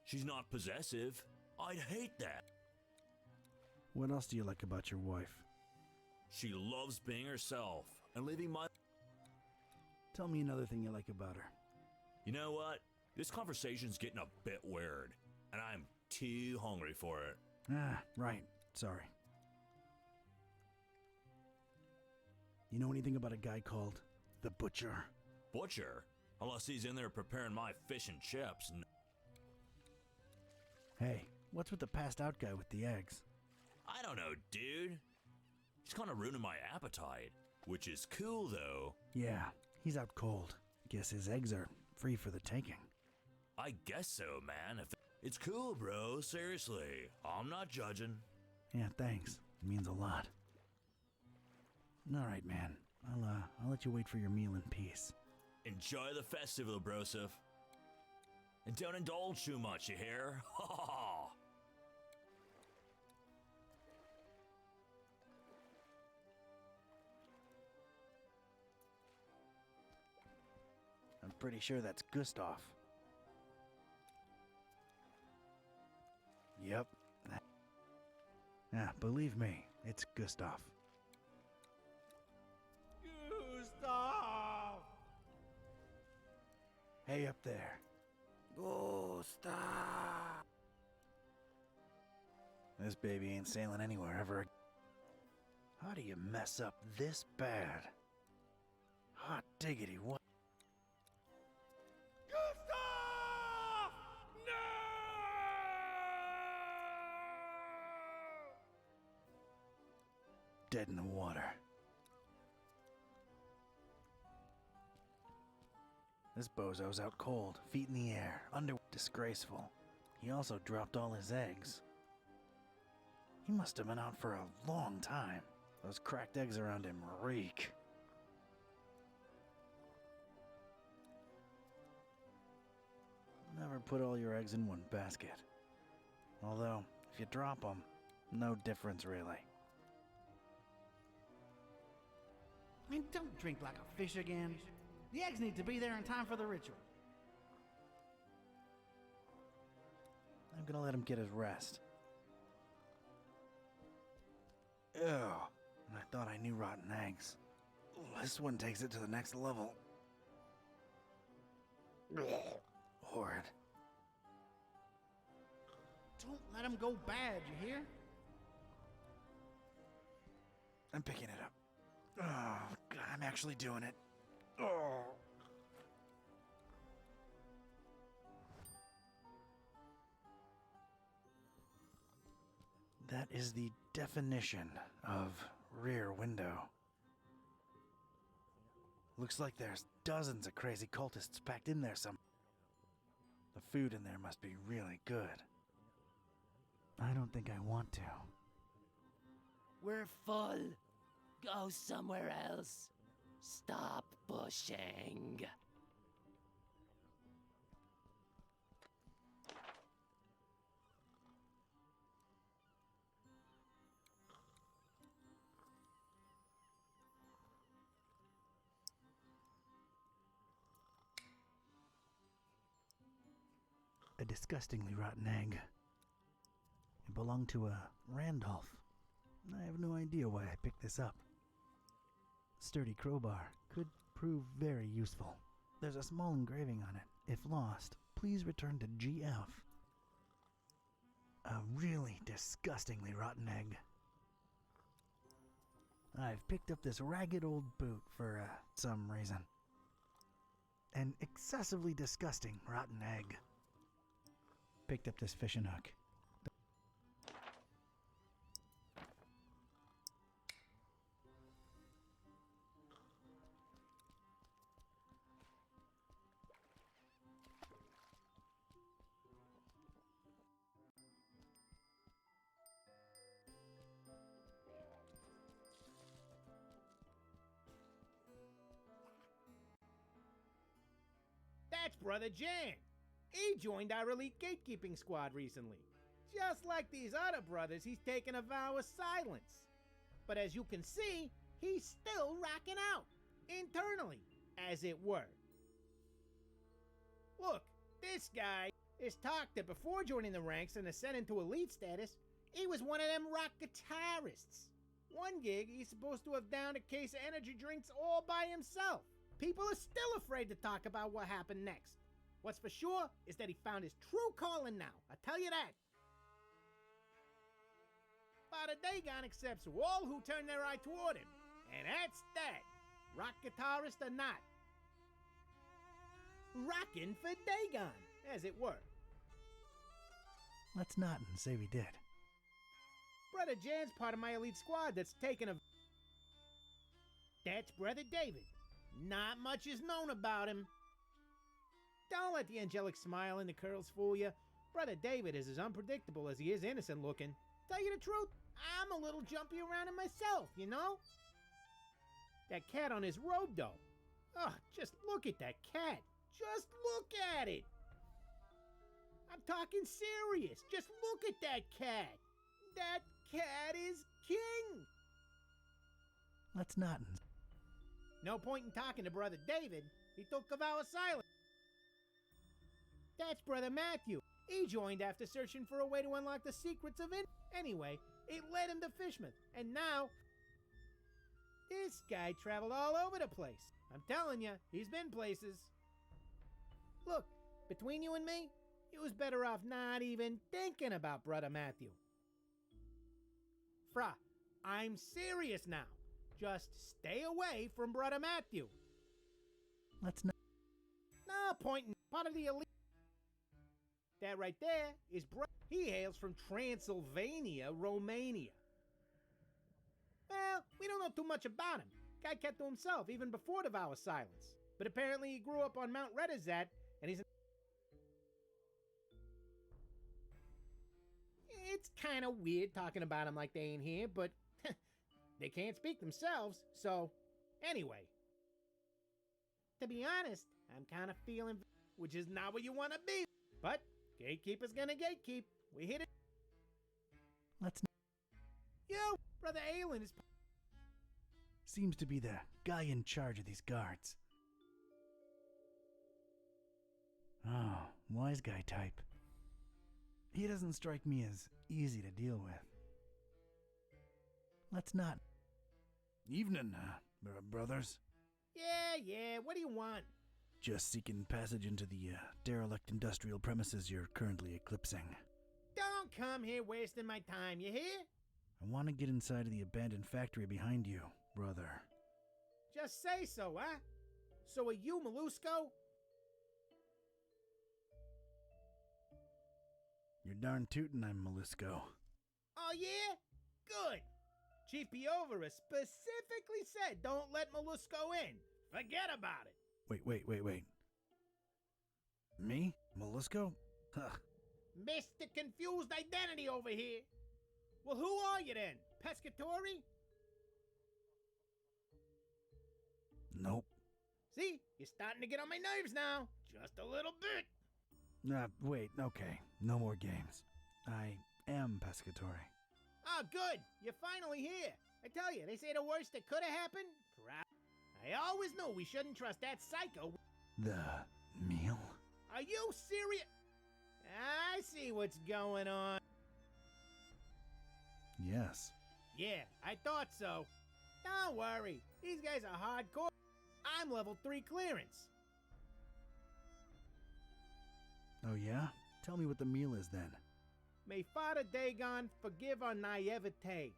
She's not possessive. I'd hate that. What else do you like about your wife? She loves being herself and living my... Tell me another thing you like about her. You know what? This conversation's getting a bit weird, and I'm too hungry for it. Ah, right. Sorry. You know anything about a guy called the Butcher? Butcher? Unless he's in there preparing my fish and chips. Hey, what's with the passed out guy with the eggs? I don't know, dude. He's kind of ruining my appetite. Which is cool, though. Yeah, he's out cold. Guess his eggs are free for the taking. I guess so, man. It's cool, bro. Seriously. I'm not judging. Yeah, thanks. It means a lot. All right, man. I'll let you wait for your meal in peace. Enjoy the festival, brosif. And don't indulge too much, you hear? Ha ha ha! I'm pretty sure that's Gustav. Yep. Yeah, believe me, it's Gustav. Gustav! Hey up there. Gustav! This baby ain't sailing anywhere ever. How do you mess up this bad? Hot diggity, what? Gustav! No! Dead in the water. This bozo's out cold, feet in the air, disgraceful. He also dropped all his eggs. He must have been out for a long time. Those cracked eggs around him reek. put all your eggs in one basket. Although, if you drop them, no difference really. Man, don't drink like a fish again. The eggs need to be there in time for the ritual. I'm gonna let him get his rest. Ew, and I thought I knew rotten eggs. This one takes it to the next level. Horrid. Don't let him go bad, you hear? I'm picking it up. Oh, God, I'm actually doing it. Oh. That is the definition of rear window. Looks like there's dozens of crazy cultists packed in there some. The food in there must be really good. I don't think I want to. We're full. Go somewhere else. Stop pushing. A disgustingly rotten egg. It belonged to a Randolph. I have no idea why I picked this up. Sturdy crowbar could prove very useful. There's a small engraving on it. If lost, please return to GF. A really disgustingly rotten egg. I've picked up this ragged old boot for some reason. An excessively disgusting rotten egg. Picked up this fishing hook. That's Brother Jan. He joined our elite gatekeeping squad recently. Just like these other brothers, he's taken a vow of silence. But as you can see, he's still rocking out, internally, as it were. Look, this guy is talked that before joining the ranks and ascending to elite status, he was one of them rock guitarists. One gig, he's supposed to have downed a case of energy drinks all by himself. People are still afraid to talk about what happened next. What's for sure is that he found his true calling now, I tell you that. Father Dagon accepts all who turn their eye toward him, and that's that, rock guitarist or not. Rockin' for Dagon, as it were. Let's not and say we did. Brother Jan's part of my elite squad that's taken a... That's Brother David. Not much is known about him. Don't let the angelic smile and the curls fool you. Brother David is as unpredictable as he is innocent looking. Tell you the truth, I'm a little jumpy around him myself, you know? That cat on his robe, though. Oh, just look at that cat. Just look at it. I'm talking serious. Just look at that cat. That cat is king. Let's not. No point in talking to Brother David. He took a vow of silence. That's Brother Matthew. He joined after searching for a way to unlock the secrets of it. Anyway, it led him to Fishmouth. And now, this guy traveled all over the place. I'm telling you, he's been places. Look, between you and me, it was better off not even thinking about Brother Matthew. Fra, I'm serious now. Just stay away from Brother Matthew. Let's not. No point in part of the elite. That right there is he hails from Transylvania, Romania. Well, we don't know too much about him. Guy kept to himself even before the vow of silence. But apparently he grew up on Mount Redazat, and he's... It's kind of weird talking about him like they ain't here, but they can't speak themselves, so... Anyway. To be honest, I'm kind of feeling... Which is not what you want to be. But gatekeeper's gonna gatekeep. We hit it. Let's. You, Brother Aelin is. Seems to be the guy in charge of these guards. Oh, wise guy type. He doesn't strike me as easy to deal with. Let's not. Evening, brothers. Yeah, what do you want? Just seeking passage into the derelict industrial premises you're currently eclipsing. Don't come here wasting my time, you hear? I want to get inside of the abandoned factory behind you, brother. Just say so, huh? So are you, Molusco? You're darn tootin' I'm Molusco. Oh, yeah? Good. Chief Piovera specifically said don't let Molusco in. Forget about it. Wait. Me? Molusco? Huh. Mr. Confused Identity over here. Well, who are you then? Pescatori? Nope. See? You're starting to get on my nerves now. Just a little bit. Wait, okay. No more games. I am Pescatori. Oh, good. You're finally here. I tell you, they say the worst that could have happened. I always knew we shouldn't trust that psycho. The meal? Are you serious? I see what's going on. Yes. Yeah, I thought so. Don't worry. These guys are hardcore. I'm level 3 clearance. Oh yeah? Tell me what the meal is then. May Father Dagon forgive our naivete.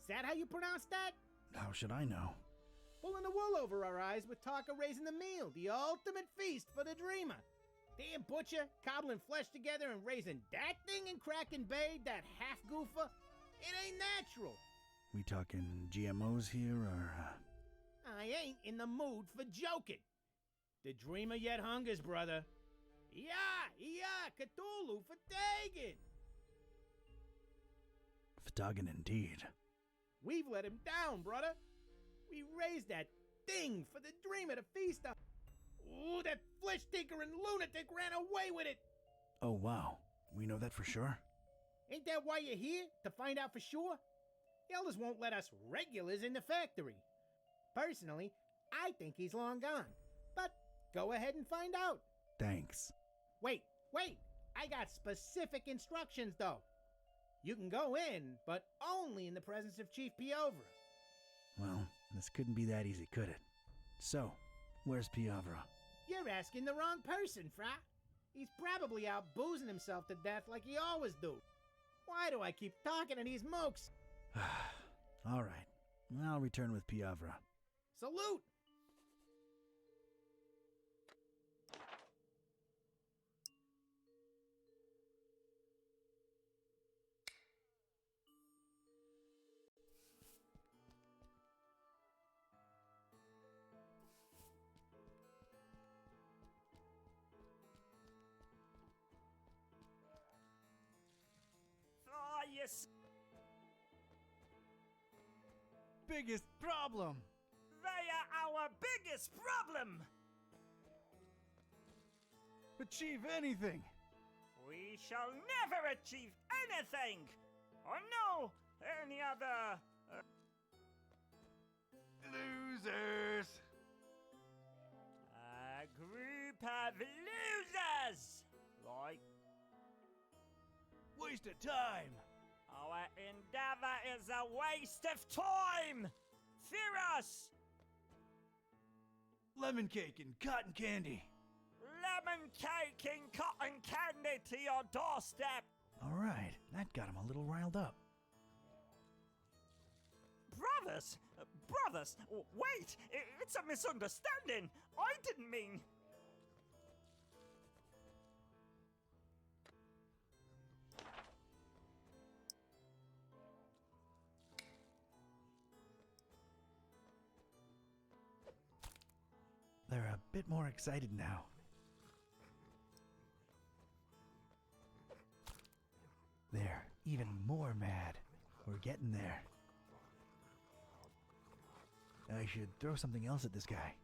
Is that how you pronounce that? How should I know? Pulling the wool over our eyes with talk of raising the meal, the ultimate feast for the dreamer. Damn butcher, cobbling flesh together and raising that thing in Kraken Bay, that half-goofer? It ain't natural. We talking GMOs here, or, I ain't in the mood for joking. The dreamer yet hungers, brother. Yeah, Cthulu for Dagon. Ftagan indeed. We've let him down, brother. We raised that thing for the dreamer to feast on. Ooh, that flesh tinker and lunatic ran away with it. Oh, wow. We know that for sure? Ain't that why you're here? To find out for sure? The elders won't let us regulars in the factory. Personally, I think he's long gone. But go ahead and find out. Thanks. Wait. I got specific instructions, though. You can go in, but only in the presence of Chief Piovera. Well, this couldn't be that easy, could it? So, where's Piovera? You're asking the wrong person, Fra. He's probably out boozing himself to death like he always do. Why do I keep talking to these mooks? All right. I'll return with Piovera. Salute! Yes. Biggest problem! They are our biggest problem! Achieve anything! We shall never achieve anything! Or no, any other... Losers! A group of losers! Like... Waste of time! Our endeavor is a waste of time! Fear us! Lemon cake and cotton candy! Lemon cake and cotton candy to your doorstep! Alright, that got him a little riled up. Brothers! Brothers! Wait! It's a misunderstanding! I didn't mean... They're a bit more excited now. They're even more mad. We're getting there. I should throw something else at this guy.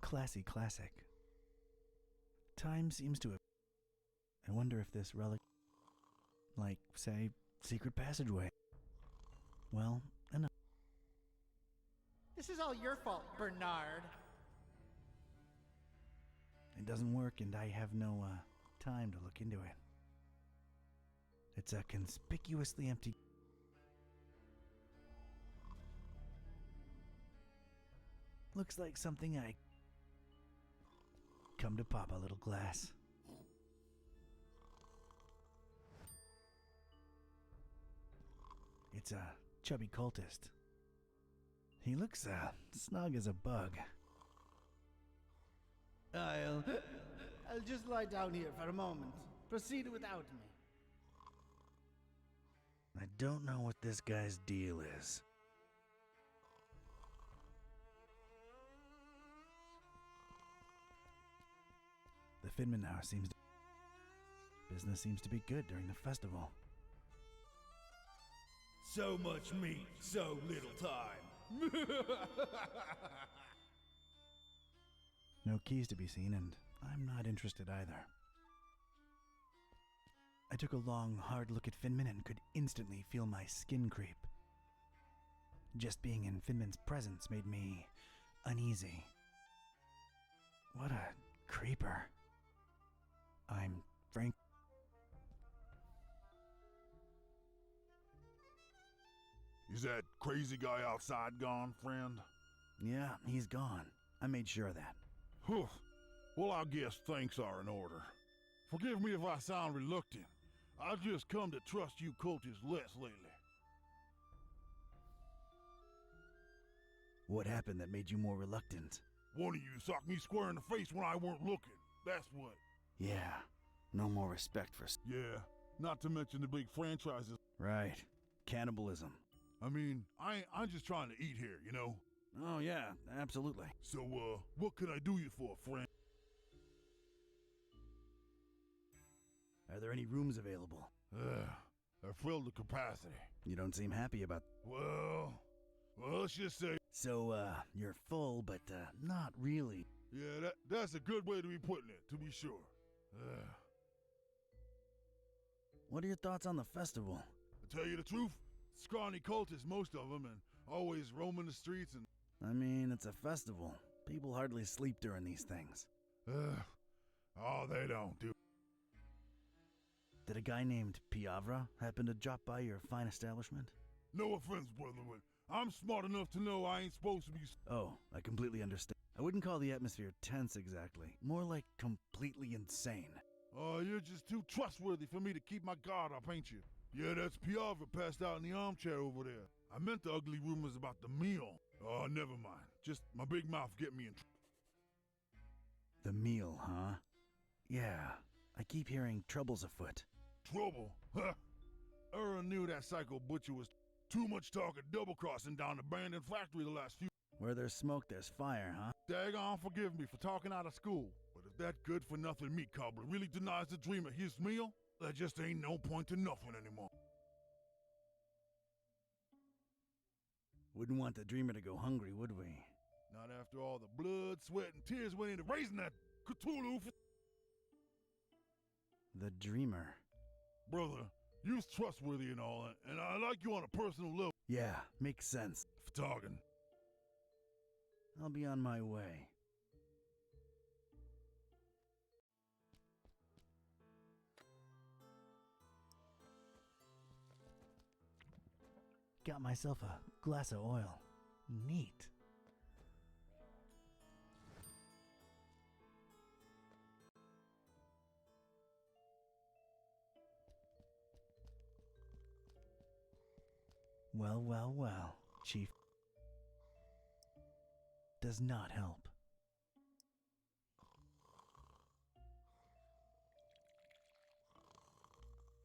classy classic. Time seems to have... I wonder if this relic... like, say, secret passageway. Well, enough. This is all your fault, Bernard. It doesn't work, and I have no, time to look into it. It's a conspicuously empty... Looks like something I... come to pop a little glass. It's a chubby cultist. He looks, snug as a bug. I'll just lie down here for a moment. Proceed without me. I don't know what this guy's deal is. The Finman House seems to... Business seems to be good during the festival. So much meat, so little time. No keys to be seen, and I'm not interested either. I took a long, hard look at Finman and could instantly feel my skin creep. Just being in Finman's presence made me uneasy. What a creeper. I'm frank. Is that crazy guy outside gone, friend? Yeah, he's gone. I made sure of that. Whew. Well, I guess thanks are in order. Forgive me if I sound reluctant. I've just come to trust you cultists less lately. What happened that made you more reluctant? One of you socked me square in the face when I weren't looking. That's what. Yeah, no more respect for... Yeah, not to mention the big franchises. Right, cannibalism. I mean, I'm just trying to eat here, you know? Oh yeah, absolutely. So, what can I do you for, friend? Are there any rooms available? They're filled to capacity. You don't seem happy about... Well, let's just say... So, you're full, but, not really. Yeah, that's a good way to be putting it, to be sure. What are your thoughts on the festival? To tell you the truth, scrawny cultists, most of them, and always roaming the streets and... I mean, it's a festival. People hardly sleep during these things. Oh, they don't do... Did a guy named Piavra happen to drop by your fine establishment? No offense, brother, but I'm smart enough to know I ain't supposed to be... Oh, I completely understand. I wouldn't call the atmosphere tense exactly. More like completely insane. Oh, you're just too trustworthy for me to keep my guard up, ain't you? Yeah, that's Piavra passed out in the armchair over there. I meant the ugly rumors about the meal. Oh, never mind. Just my big mouth get me in The meal, huh? Yeah, I keep hearing trouble's afoot. Trouble? Huh? Aaron knew that psycho butcher was too much talk of double-crossing down the abandoned factory the last few... Where there's smoke, there's fire, huh? Daggone forgive me for talking out of school, but if that good-for-nothing meat cobbler really denies the dreamer his meal, there just ain't no point to nothing anymore. Wouldn't want the dreamer to go hungry, would we? Not after all the blood, sweat, and tears went into raising that Cthulu for... The dreamer. Brother, you's trustworthy and all, and I like you on a personal level. Yeah, makes sense. For talking. I'll be on my way. Got myself a glass of oil. Neat. Well, well, well, Chief. Does not help.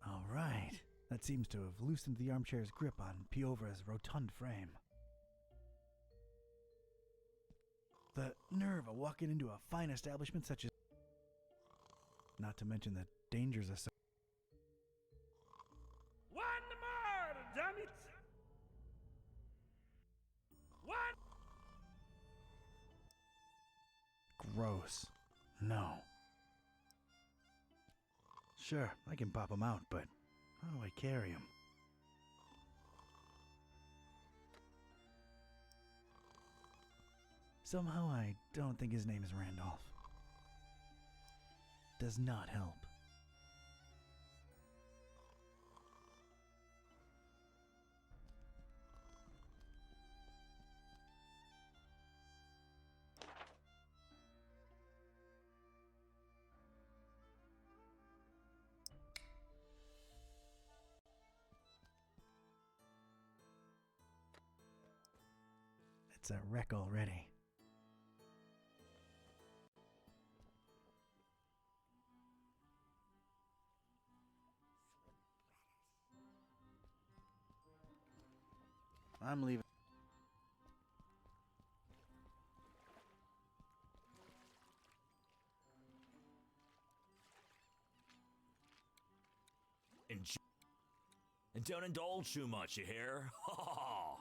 All right. That seems to have loosened the armchair's grip on Piovra's rotund frame. The nerve of walking into a fine establishment such as... Not to mention the dangers of... One more, damn it! One! Gross. No. Sure, I can pop him out, but how do I carry him? Somehow I don't think his name is Randolph. Does not help. It's a wreck already. I'm leaving. And don't indulge too much, you hear? Ha ha ha!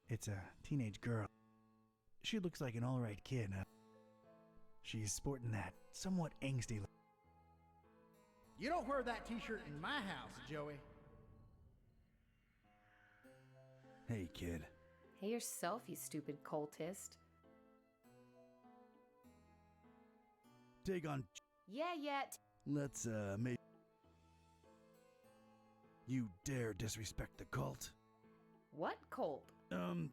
It's a teenage girl. She looks like an alright kid. She's sporting that somewhat angsty look. You don't wear that t-shirt in my house, Joey. Hey, kid. Hey yourself, you stupid cultist. Take on... Yeah. Let's, maybe... You dare disrespect the cult? What cult? Don't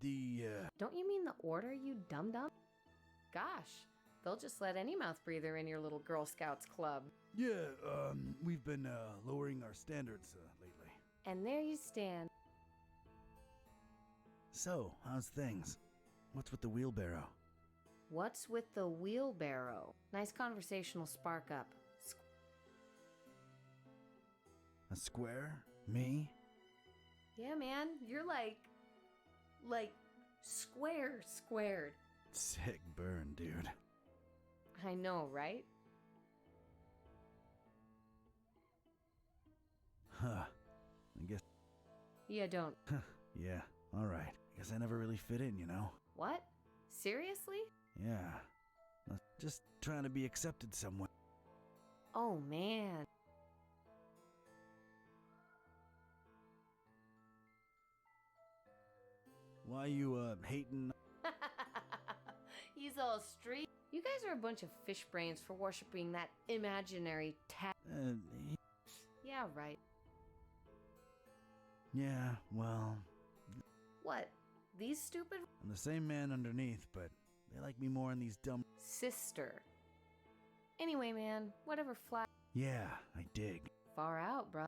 you mean the order, you dum-dum? Gosh, they'll just let any mouth breather in your little Girl Scouts club. Yeah, we've been, lowering our standards, lately. And there you stand. So, how's things? What's with the wheelbarrow? What's with the wheelbarrow? Nice conversational spark up. A square? Me? Yeah, man, you're like squared. Sick burn, dude. I know, right? Huh. I guess... Yeah, don't. Yeah, alright. Guess I never really fit in, you know? What? Seriously? Yeah. Just trying to be accepted somewhere. Oh, man. Why you, hating? He's all street. You guys are a bunch of fish brains for worshipping that imaginary Yeah, right. Yeah, well... What? These stupid? I'm the same man underneath, but they like me more in these dumb... Sister. Anyway, man, whatever fly... Yeah, I dig. Far out, bro.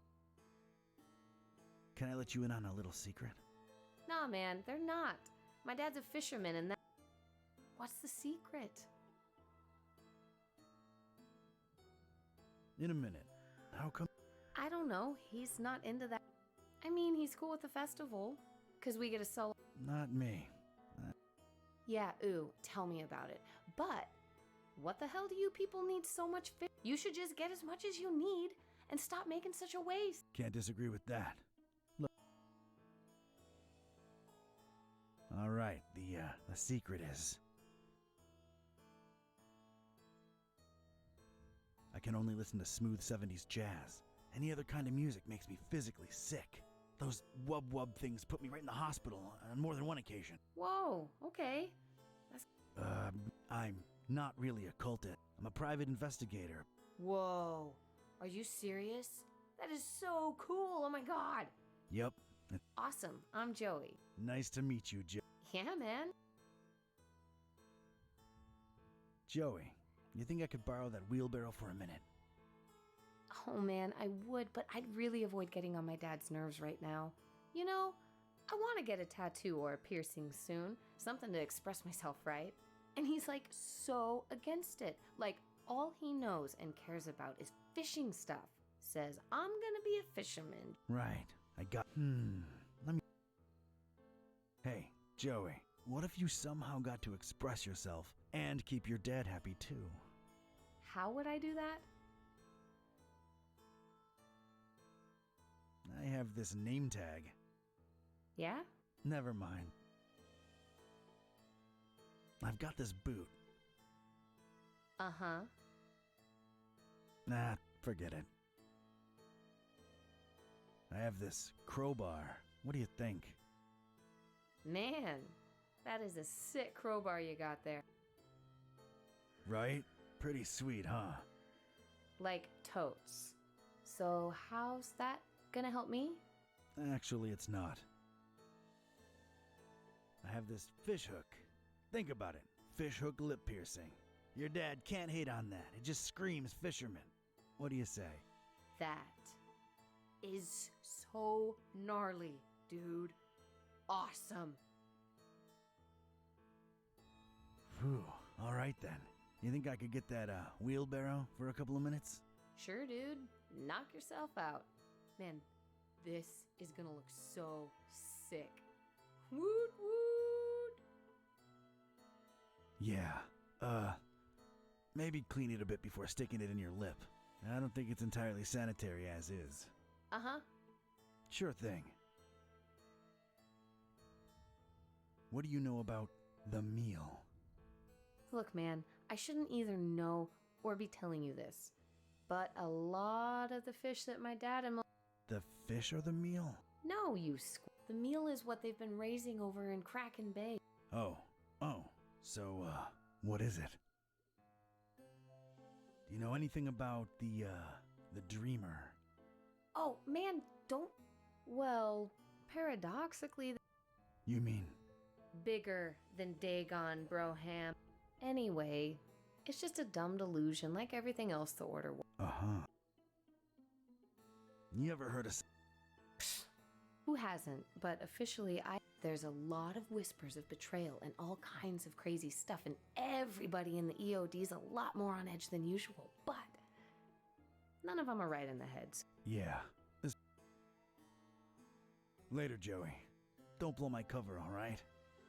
Can I let you in on a little secret? Nah, man, they're not. My dad's a fisherman, and that. What's the secret? In a minute. How come? I don't know. He's not into that. I mean, he's cool with the festival, because we get to sell. Not me. Yeah, ooh, tell me about it. But what the hell do you people need so much fish? You should just get as much as you need and stop making such a waste. Can't disagree with that. Look. All right, the secret is I can only listen to smooth 70s jazz. Any other kind of music makes me physically sick. Those wub-wub things put me right in the hospital on more than one occasion. Whoa, okay. I'm not really a cultist. I'm a private investigator. Whoa, are you serious? That is so cool, oh my god. Yep. Awesome, I'm Joey. Nice to meet you, Yeah, man. Joey, you think I could borrow that wheelbarrow for a minute? Oh man, I would, but I'd really avoid getting on my dad's nerves right now. You know, I want to get a tattoo or a piercing soon. Something to express myself, right? And he's like so against it. Like all he knows and cares about is fishing stuff. Says, I'm gonna be a fisherman. Right. Let me... Hey, Joey, what if you somehow got to express yourself and keep your dad happy too? How would I do that? I have this name tag. Yeah? Never mind. I've got this boot. Uh-huh. Nah, forget it. I have this crowbar. What do you think? Man, that is a sick crowbar you got there. Right? Pretty sweet, huh? Like totes. So how's that gonna help me? Actually, it's not. I have this fish hook. Think about it. Fish hook lip piercing. Your dad can't hate on that. It just screams fisherman. What do you say? That is so gnarly, dude. Awesome. Whew. All right then. You think I could get that wheelbarrow for a couple of minutes? Sure, dude. Knock yourself out. Man, this is gonna look so sick. Woot woot! Yeah. Maybe clean it a bit before sticking it in your lip. I don't think it's entirely sanitary as is. Uh-huh. Sure thing. What do you know about the meal? Look, man, I shouldn't either know or be telling you this, but a lot of the fish that my dad and The fish or the meal? No, you the meal is what they've been raising over in Kraken Bay. Oh. So, what is it? Do you know anything about the dreamer? Oh, man, don't... Well, paradoxically... You mean... Bigger than Dagon, Broham. Anyway, it's just a dumb delusion like everything else the Order was. Uh-huh. You ever heard of... Who hasn't? But officially, there's a lot of whispers of betrayal and all kinds of crazy stuff, and everybody in the EOD's a lot more on edge than usual, but none of them are right in the heads. Yeah. Later, Joey. Don't blow my cover, all right?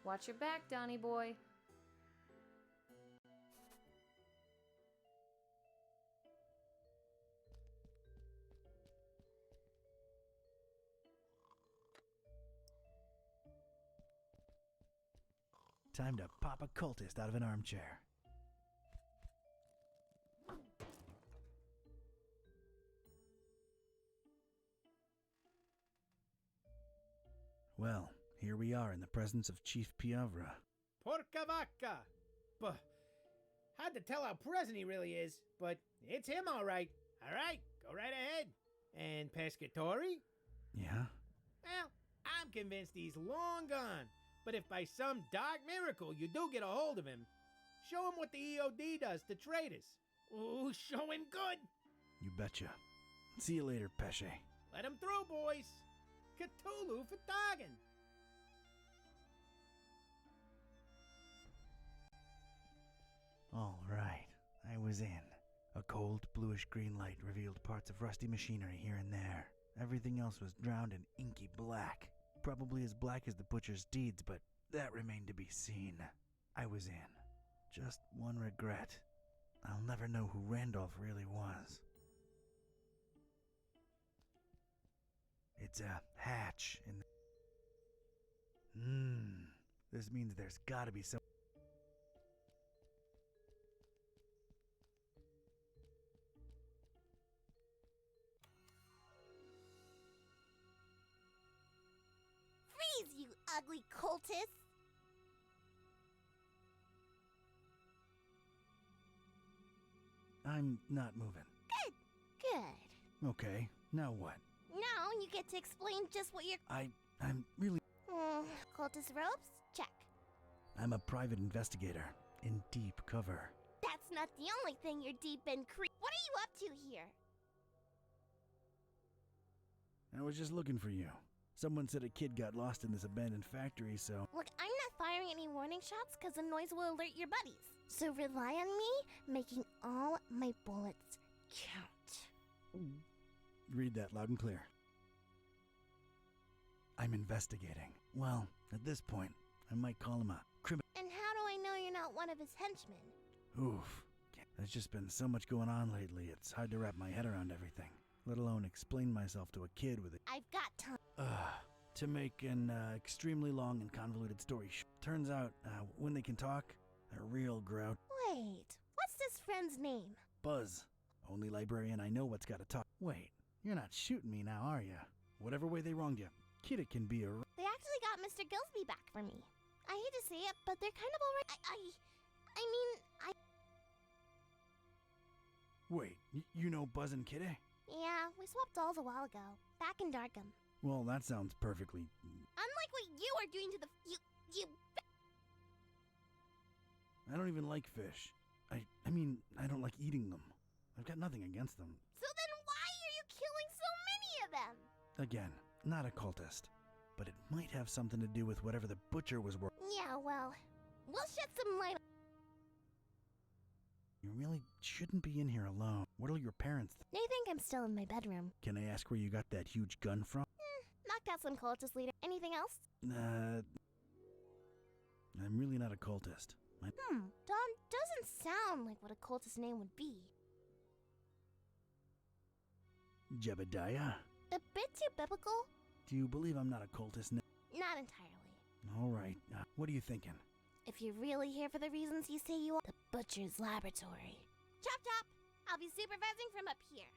Watch your back, Donnie boy. Time to pop a cultist out of an armchair. Well, here we are in the presence of Chief Piavra. Porca vaca! Hard to tell how present he really is, but it's him all right. All right, go right ahead. And Pescatori? Yeah? Well, I'm convinced he's long gone. But if by some dark miracle you do get a hold of him, show him what the EOD does to traitors. Ooh, show him good. You betcha. See you later, Pesce. Let him through, boys. Cthulu for dogging. All right, I was in. A cold, bluish-green light revealed parts of rusty machinery here and there. Everything else was drowned in inky black. Probably as black as the butcher's deeds, but that remained to be seen. I was in. Just one regret. I'll never know who Randolph really was. It's a hatch in the... This means there's gotta be some... Freeze, you ugly cultist! I'm not moving. Good. Okay, now what? Now you get to explain just what you're... I'm really... Cultist robes? Check. I'm a private investigator in deep cover. That's not the only thing you're deep in What are you up to here? I was just looking for you. Someone said a kid got lost in this abandoned factory, so... Look, I'm not firing any warning shots because the noise will alert your buddies. So rely on me making all my bullets count. Read that loud and clear. I'm investigating. Well, at this point, I might call him a criminal. And how do I know you're not one of his henchmen? Oof. There's just been so much going on lately, it's hard to wrap my head around everything. Let alone explain myself to a kid with a... I've got time. To make an extremely long and convoluted story short. Turns out, when they can talk, they're real grout. Wait, what's this friend's name? Buzz. Only librarian I know what's gotta talk. Wait, you're not shooting me now, are ya? Whatever way they wronged you, kid, it can be a... They actually got Mr. Gillsby back for me. I hate to say it, but they're kind of alright. I mean, Wait, you know Buzz and Kitty? Yeah, we swapped dolls a while ago, back in Darkham. Well, that sounds perfectly... Unlike what you are doing to the... You... I don't even like fish. I mean, I don't like eating them. I've got nothing against them. So then why are you killing so many of them? Again, not a cultist. But it might have something to do with whatever the butcher was working. Yeah, well, we'll shed some light. You really shouldn't be in here alone. What'll your parents think? They think I'm still in my bedroom. Can I ask where you got that huge gun from? Knocked out some cultist leader. Anything else? I'm really not a cultist. Don doesn't sound like what a cultist name would be. Jebediah? A bit too biblical? Do you believe I'm not a cultist now? Not entirely. All right. What are you thinking? If you're really here for the reasons you say you are, the butcher's laboratory. Chop chop! I'll be supervising from up here.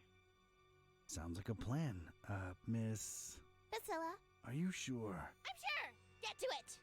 Sounds like a plan. Miss... Priscilla. Are you sure? I'm sure! Get to it!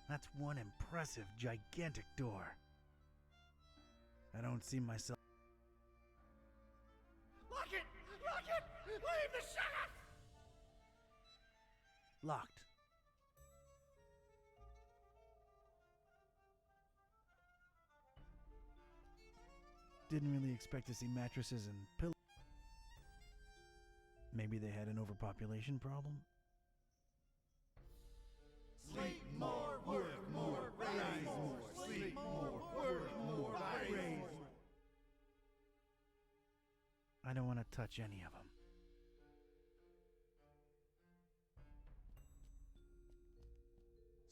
That's one impressive, gigantic door. I don't see myself... Lock it! Lock it! Leave the sheriff! Locked. Didn't really expect to see mattresses and pillows. Maybe they had an overpopulation problem? Sleep more, work more, raise more. Sleep more, work more, raise more. I don't want to touch any of them.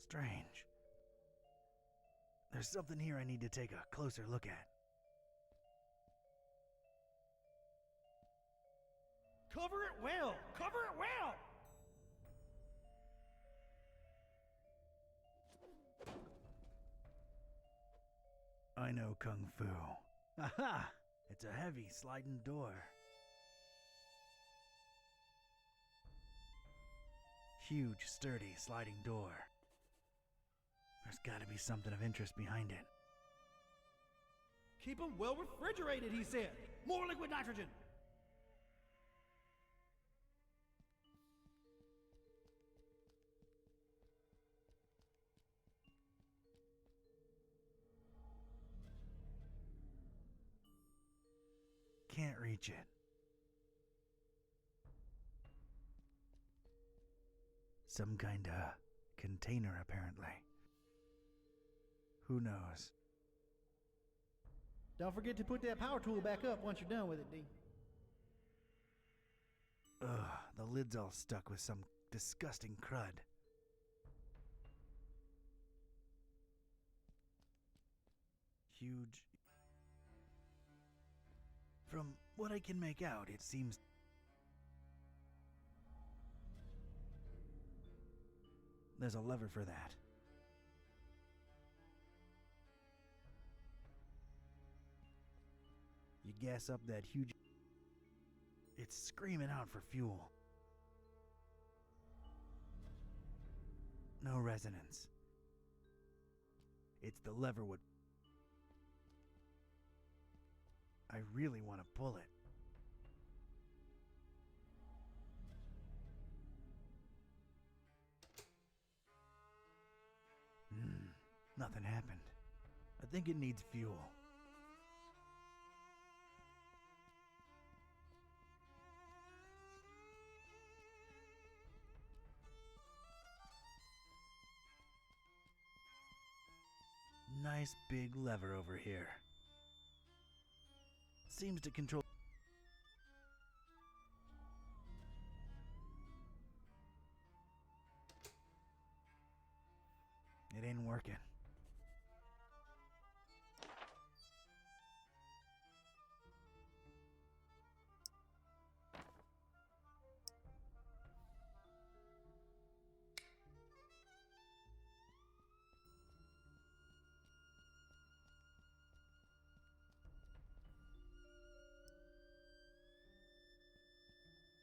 Strange. There's something here I need to take a closer look at. Cover it well! Cover it well! I know Kung Fu. Aha! It's a heavy sliding door. Huge, sturdy, sliding door. There's gotta be something of interest behind it. Keep them well refrigerated, he said. More liquid nitrogen. Can't reach it. Some kind of container, apparently. Who knows? Don't forget to put that power tool back up once you're done with it, D. Ugh, the lid's all stuck with some disgusting crud. Huge. From what I can make out, it seems... There's a lever for that. You gas up that huge... It's screaming out for fuel. No resonance. It's the lever would... I really want to pull it. Nothing happened. I think it needs fuel. Nice big lever over here. Seems to control... It ain't working.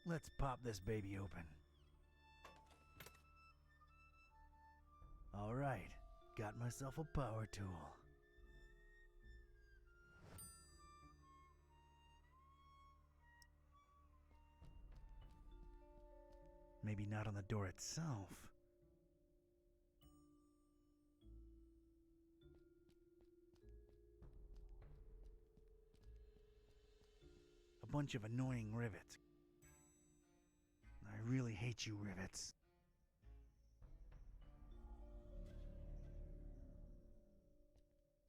Let's pop this baby open. All right, got myself a power tool. Maybe not on the door itself. A bunch of annoying rivets. I really hate you, rivets.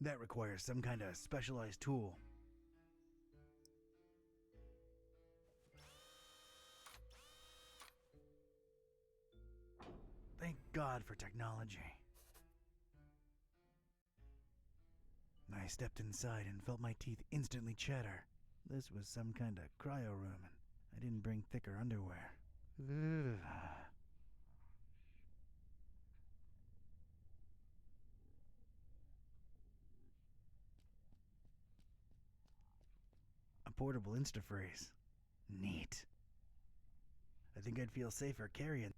That requires some kind of specialized tool. Thank God for technology. I stepped inside and felt my teeth instantly chatter. This was some kind of cryo room, and I didn't bring thicker underwear. Ugh. A portable Instafreeze. Neat. I think I'd feel safer carrying.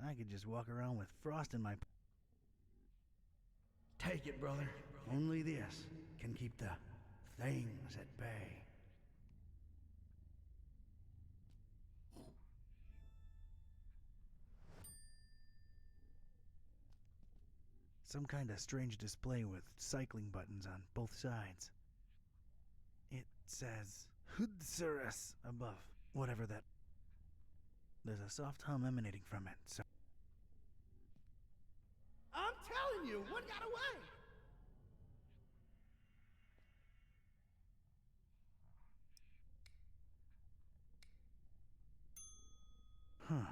I could just walk around with frost in my... Take it, brother. Only this can keep the things at bay. Some kind of strange display with cycling buttons on both sides. It says Hudsurus above, whatever that... There's a soft hum emanating from it, so... I'm telling you, what got away? Huh.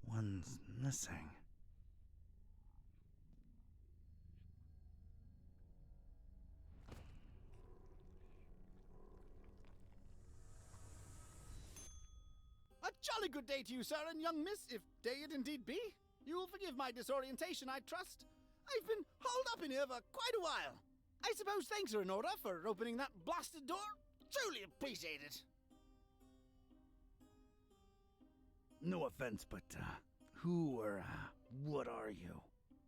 One's missing. A jolly good day to you, sir and young miss, if day it indeed be. You will forgive my disorientation, I trust. I've been holed up in here for quite a while. I suppose thanks are in order for opening that blasted door. Truly appreciate it. No offense, but, who or, what are you?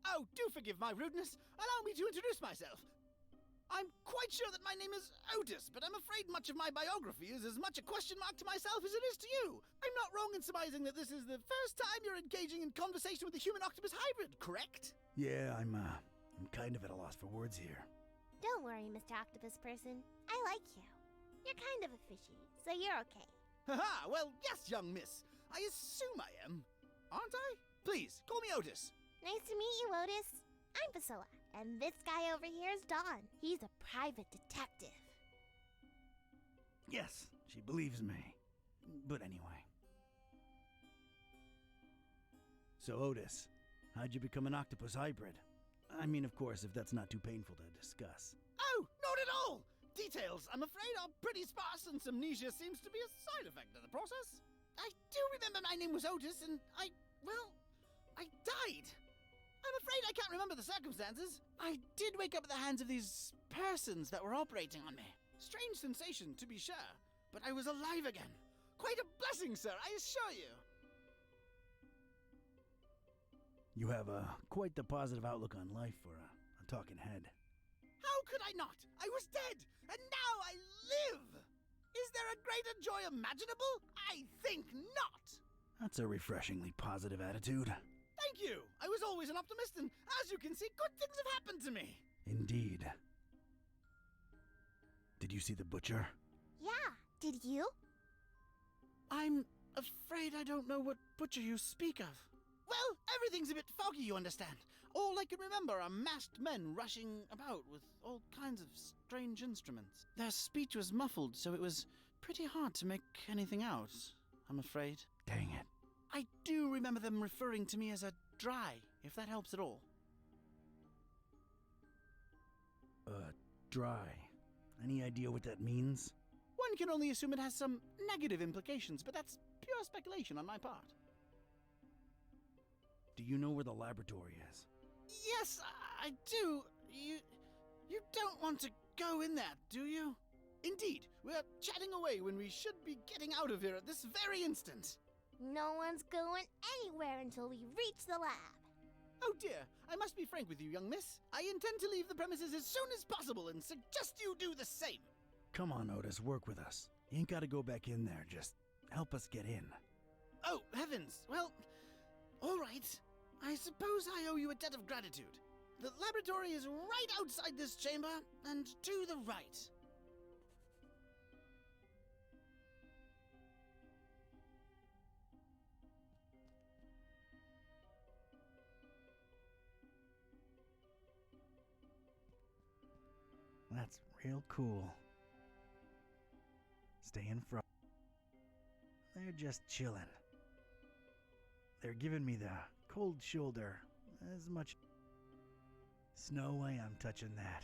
Oh, do forgive my rudeness. Allow me to introduce myself. I'm quite sure that my name is Otis, but I'm afraid much of my biography is as much a question mark to myself as it is to you. I'm not wrong in surmising that this is the first time you're engaging in conversation with a human-octopus hybrid, correct? Yeah, I'm kind of at a loss for words here. Don't worry, Mr. Octopus Person. I like you. You're kind of a fishy, so you're okay. Haha, well, yes, young miss. I assume I am. Aren't I? Please, call me Otis. Nice to meet you, Otis. I'm Priscilla, and this guy over here is Dawn. He's a private detective. Yes, she believes me. But anyway. So, Otis, how'd you become an octopus hybrid? I mean, of course, if that's not too painful to discuss. Oh, not at all! Details, I'm afraid, are pretty sparse, and amnesia seems to be a side effect of the process. I do remember my name was Otis, and I died. I'm afraid I can't remember the circumstances. I did wake up at the hands of these persons that were operating on me. Strange sensation, to be sure, but I was alive again. Quite a blessing, sir, I assure you. You have quite the positive outlook on life for a talking head. How could I not? I was dead, and now I live! Is there a greater joy imaginable? I think not! That's a refreshingly positive attitude. Thank you! I was always an optimist, and as you can see, good things have happened to me. Indeed. Did you see the butcher? Yeah, did you? I'm afraid I don't know what butcher you speak of. Well, everything's a bit foggy, you understand. All I can remember are masked men rushing about with all kinds of strange instruments. Their speech was muffled, so it was pretty hard to make anything out, I'm afraid. Dang it. I do remember them referring to me as a dry, if that helps at all. Dry. Any idea what that means? One can only assume it has some negative implications, but that's pure speculation on my part. Do you know where the laboratory is? Yes, I do. You don't want to go in there, do you? Indeed, we're chatting away when we should be getting out of here at this very instant. No one's going anywhere until we reach the lab. Oh dear, I must be frank with you, young miss. I intend to leave the premises as soon as possible and suggest you do the same. Come on, Otis, work with us. You ain't gotta go back in there, just help us get in. Oh, heavens. Well, all right. I suppose I owe you a debt of gratitude. The laboratory is right outside this chamber, and to the right. That's real cool. Stay in front. They're just chilling. They're giving me the cold shoulder as much. No way I'm touching that.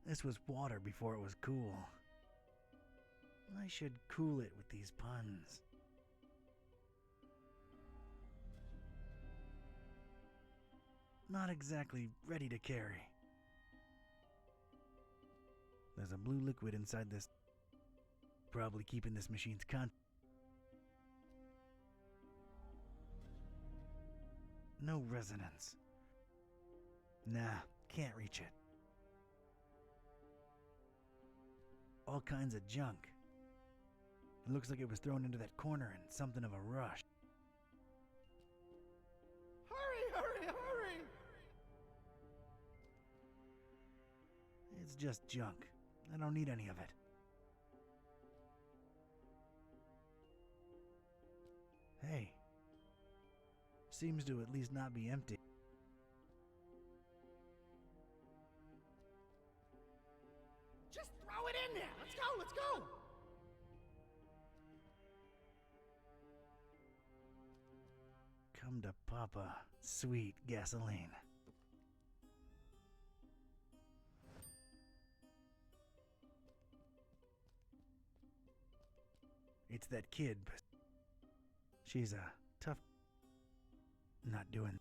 This was water before it was cool. I should cool it with these puns. Not exactly ready to carry. There's a blue liquid inside this. Probably keeping this machine's No resonance. Nah, can't reach it. All kinds of junk. It looks like it was thrown into that corner in something of a rush. Hurry, hurry, hurry! It's just junk. I don't need any of it. Hey. Seems to at least not be empty. Just throw it in there! Let's go, let's go! Come to Papa, sweet gasoline. It's that kid, but she's a tough. Not doing.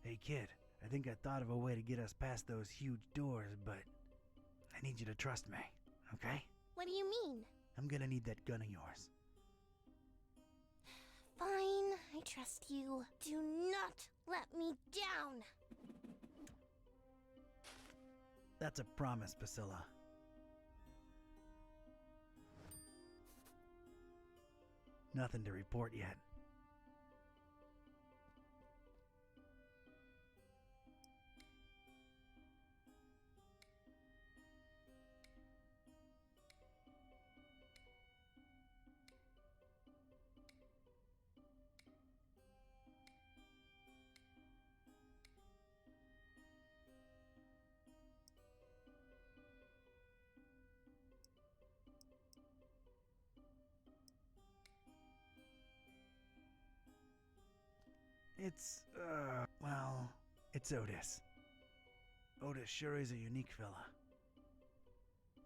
Hey kid, I think I thought of a way to get us past those huge doors, but I need you to trust me, okay? What do you mean? I'm gonna need that gun of yours. Fine, I trust you. Do not let me down. That's a promise, Priscilla. Nothing to report yet. It's Otis. Otis sure is a unique fella.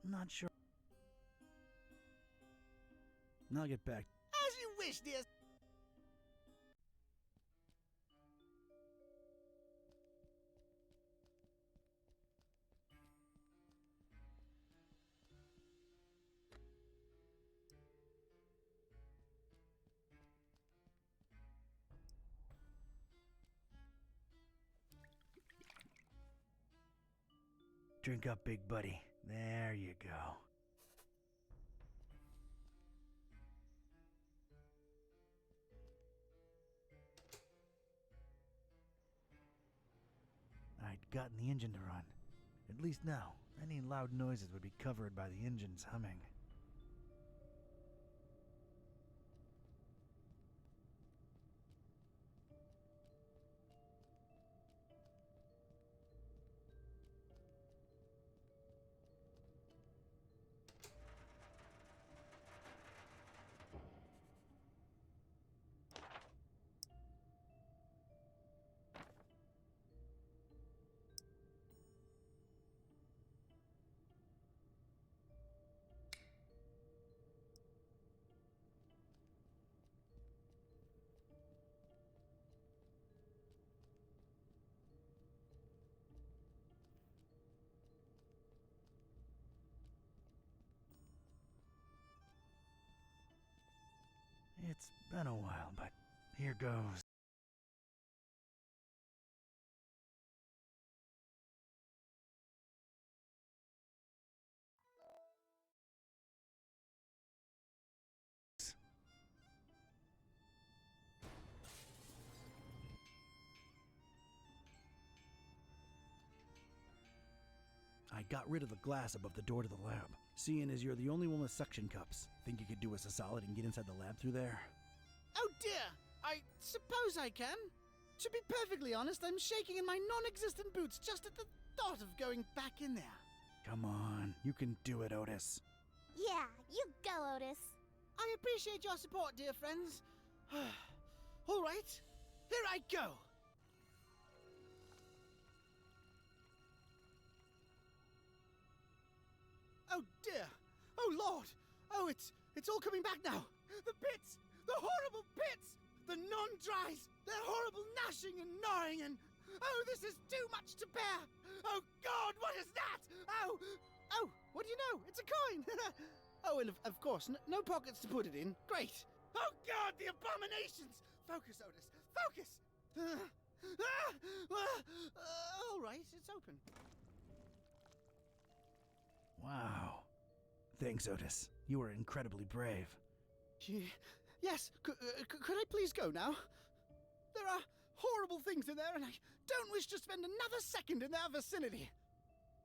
Not sure. I'll get back. As you wish, dear. Drink up, big buddy. There you go. I'd gotten the engine to run. At least now, any loud noises would be covered by the engine's humming. It's been a while, but here goes. I got rid of the glass above the door to the lab. Seeing as you're the only one with suction cups, think you could do us a solid and get inside the lab through there? Oh dear, I suppose I can. To be perfectly honest, I'm shaking in my non-existent boots just at the thought of going back in there. Come on, you can do it, Otis. Yeah, you go, Otis. I appreciate your support, dear friends. All right, here I go. Oh dear! Oh Lord! Oh, it's all coming back now! The pits! The horrible pits! The non-dries! Their horrible gnashing and gnawing and... Oh, this is too much to bear! Oh God, what is that? Oh! Oh, what do you know? It's a coin! Oh, and of course, no pockets to put it in. Great! Oh God, the abominations! Focus, Otis! Focus! All right, it's open. Wow. Thanks, Otis. You were incredibly brave. Yes, could I please go now? There are horrible things in there, and I don't wish to spend another second in their vicinity.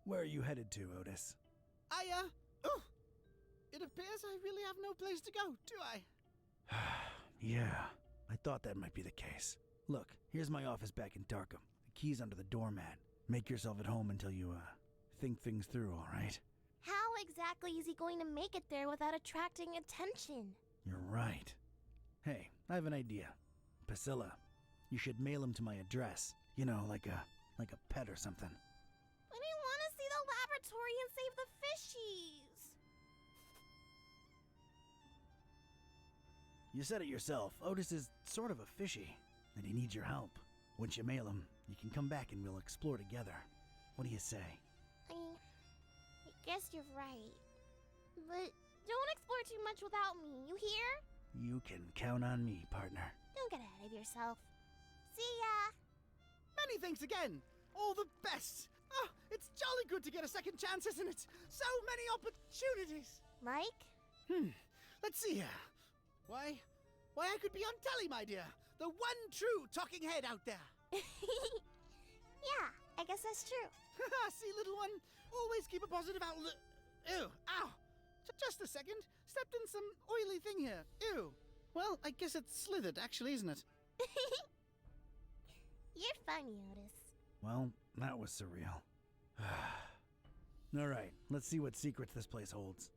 Where are you headed to, Otis? Oh! It appears I really have no place to go, do I? Yeah, I thought that might be the case. Look, here's my office back in Darkham. The key's under the doormat. Make yourself at home until you, think things through, all right? How exactly is he going to make it there without attracting attention? You're right. Hey, I have an idea. Priscilla, you should mail him to my address. You know, like a pet or something. But I want to see the laboratory and save the fishies. You said it yourself. Otis is sort of a fishy, and he needs your help. Once you mail him, you can come back and we'll explore together. What do you say? I guess you're right. But Don't explore too much without me, you hear? You can count on me, partner. Don't get ahead of yourself. See ya! Many thanks again. All the best. Oh, it's jolly good to get a second chance, isn't it? So many opportunities. Like? Let's see here. Why, I could be on telly, my dear. The one true talking head out there. Yeah, I guess that's true. See, little one, always keep a positive outlook. Ew, ow. Just a second. Stepped in some oily thing here. Ew. Well, I guess it's slithered, actually, isn't it? You're funny, Otis. Well, that was surreal. All right, let's see what secrets this place holds.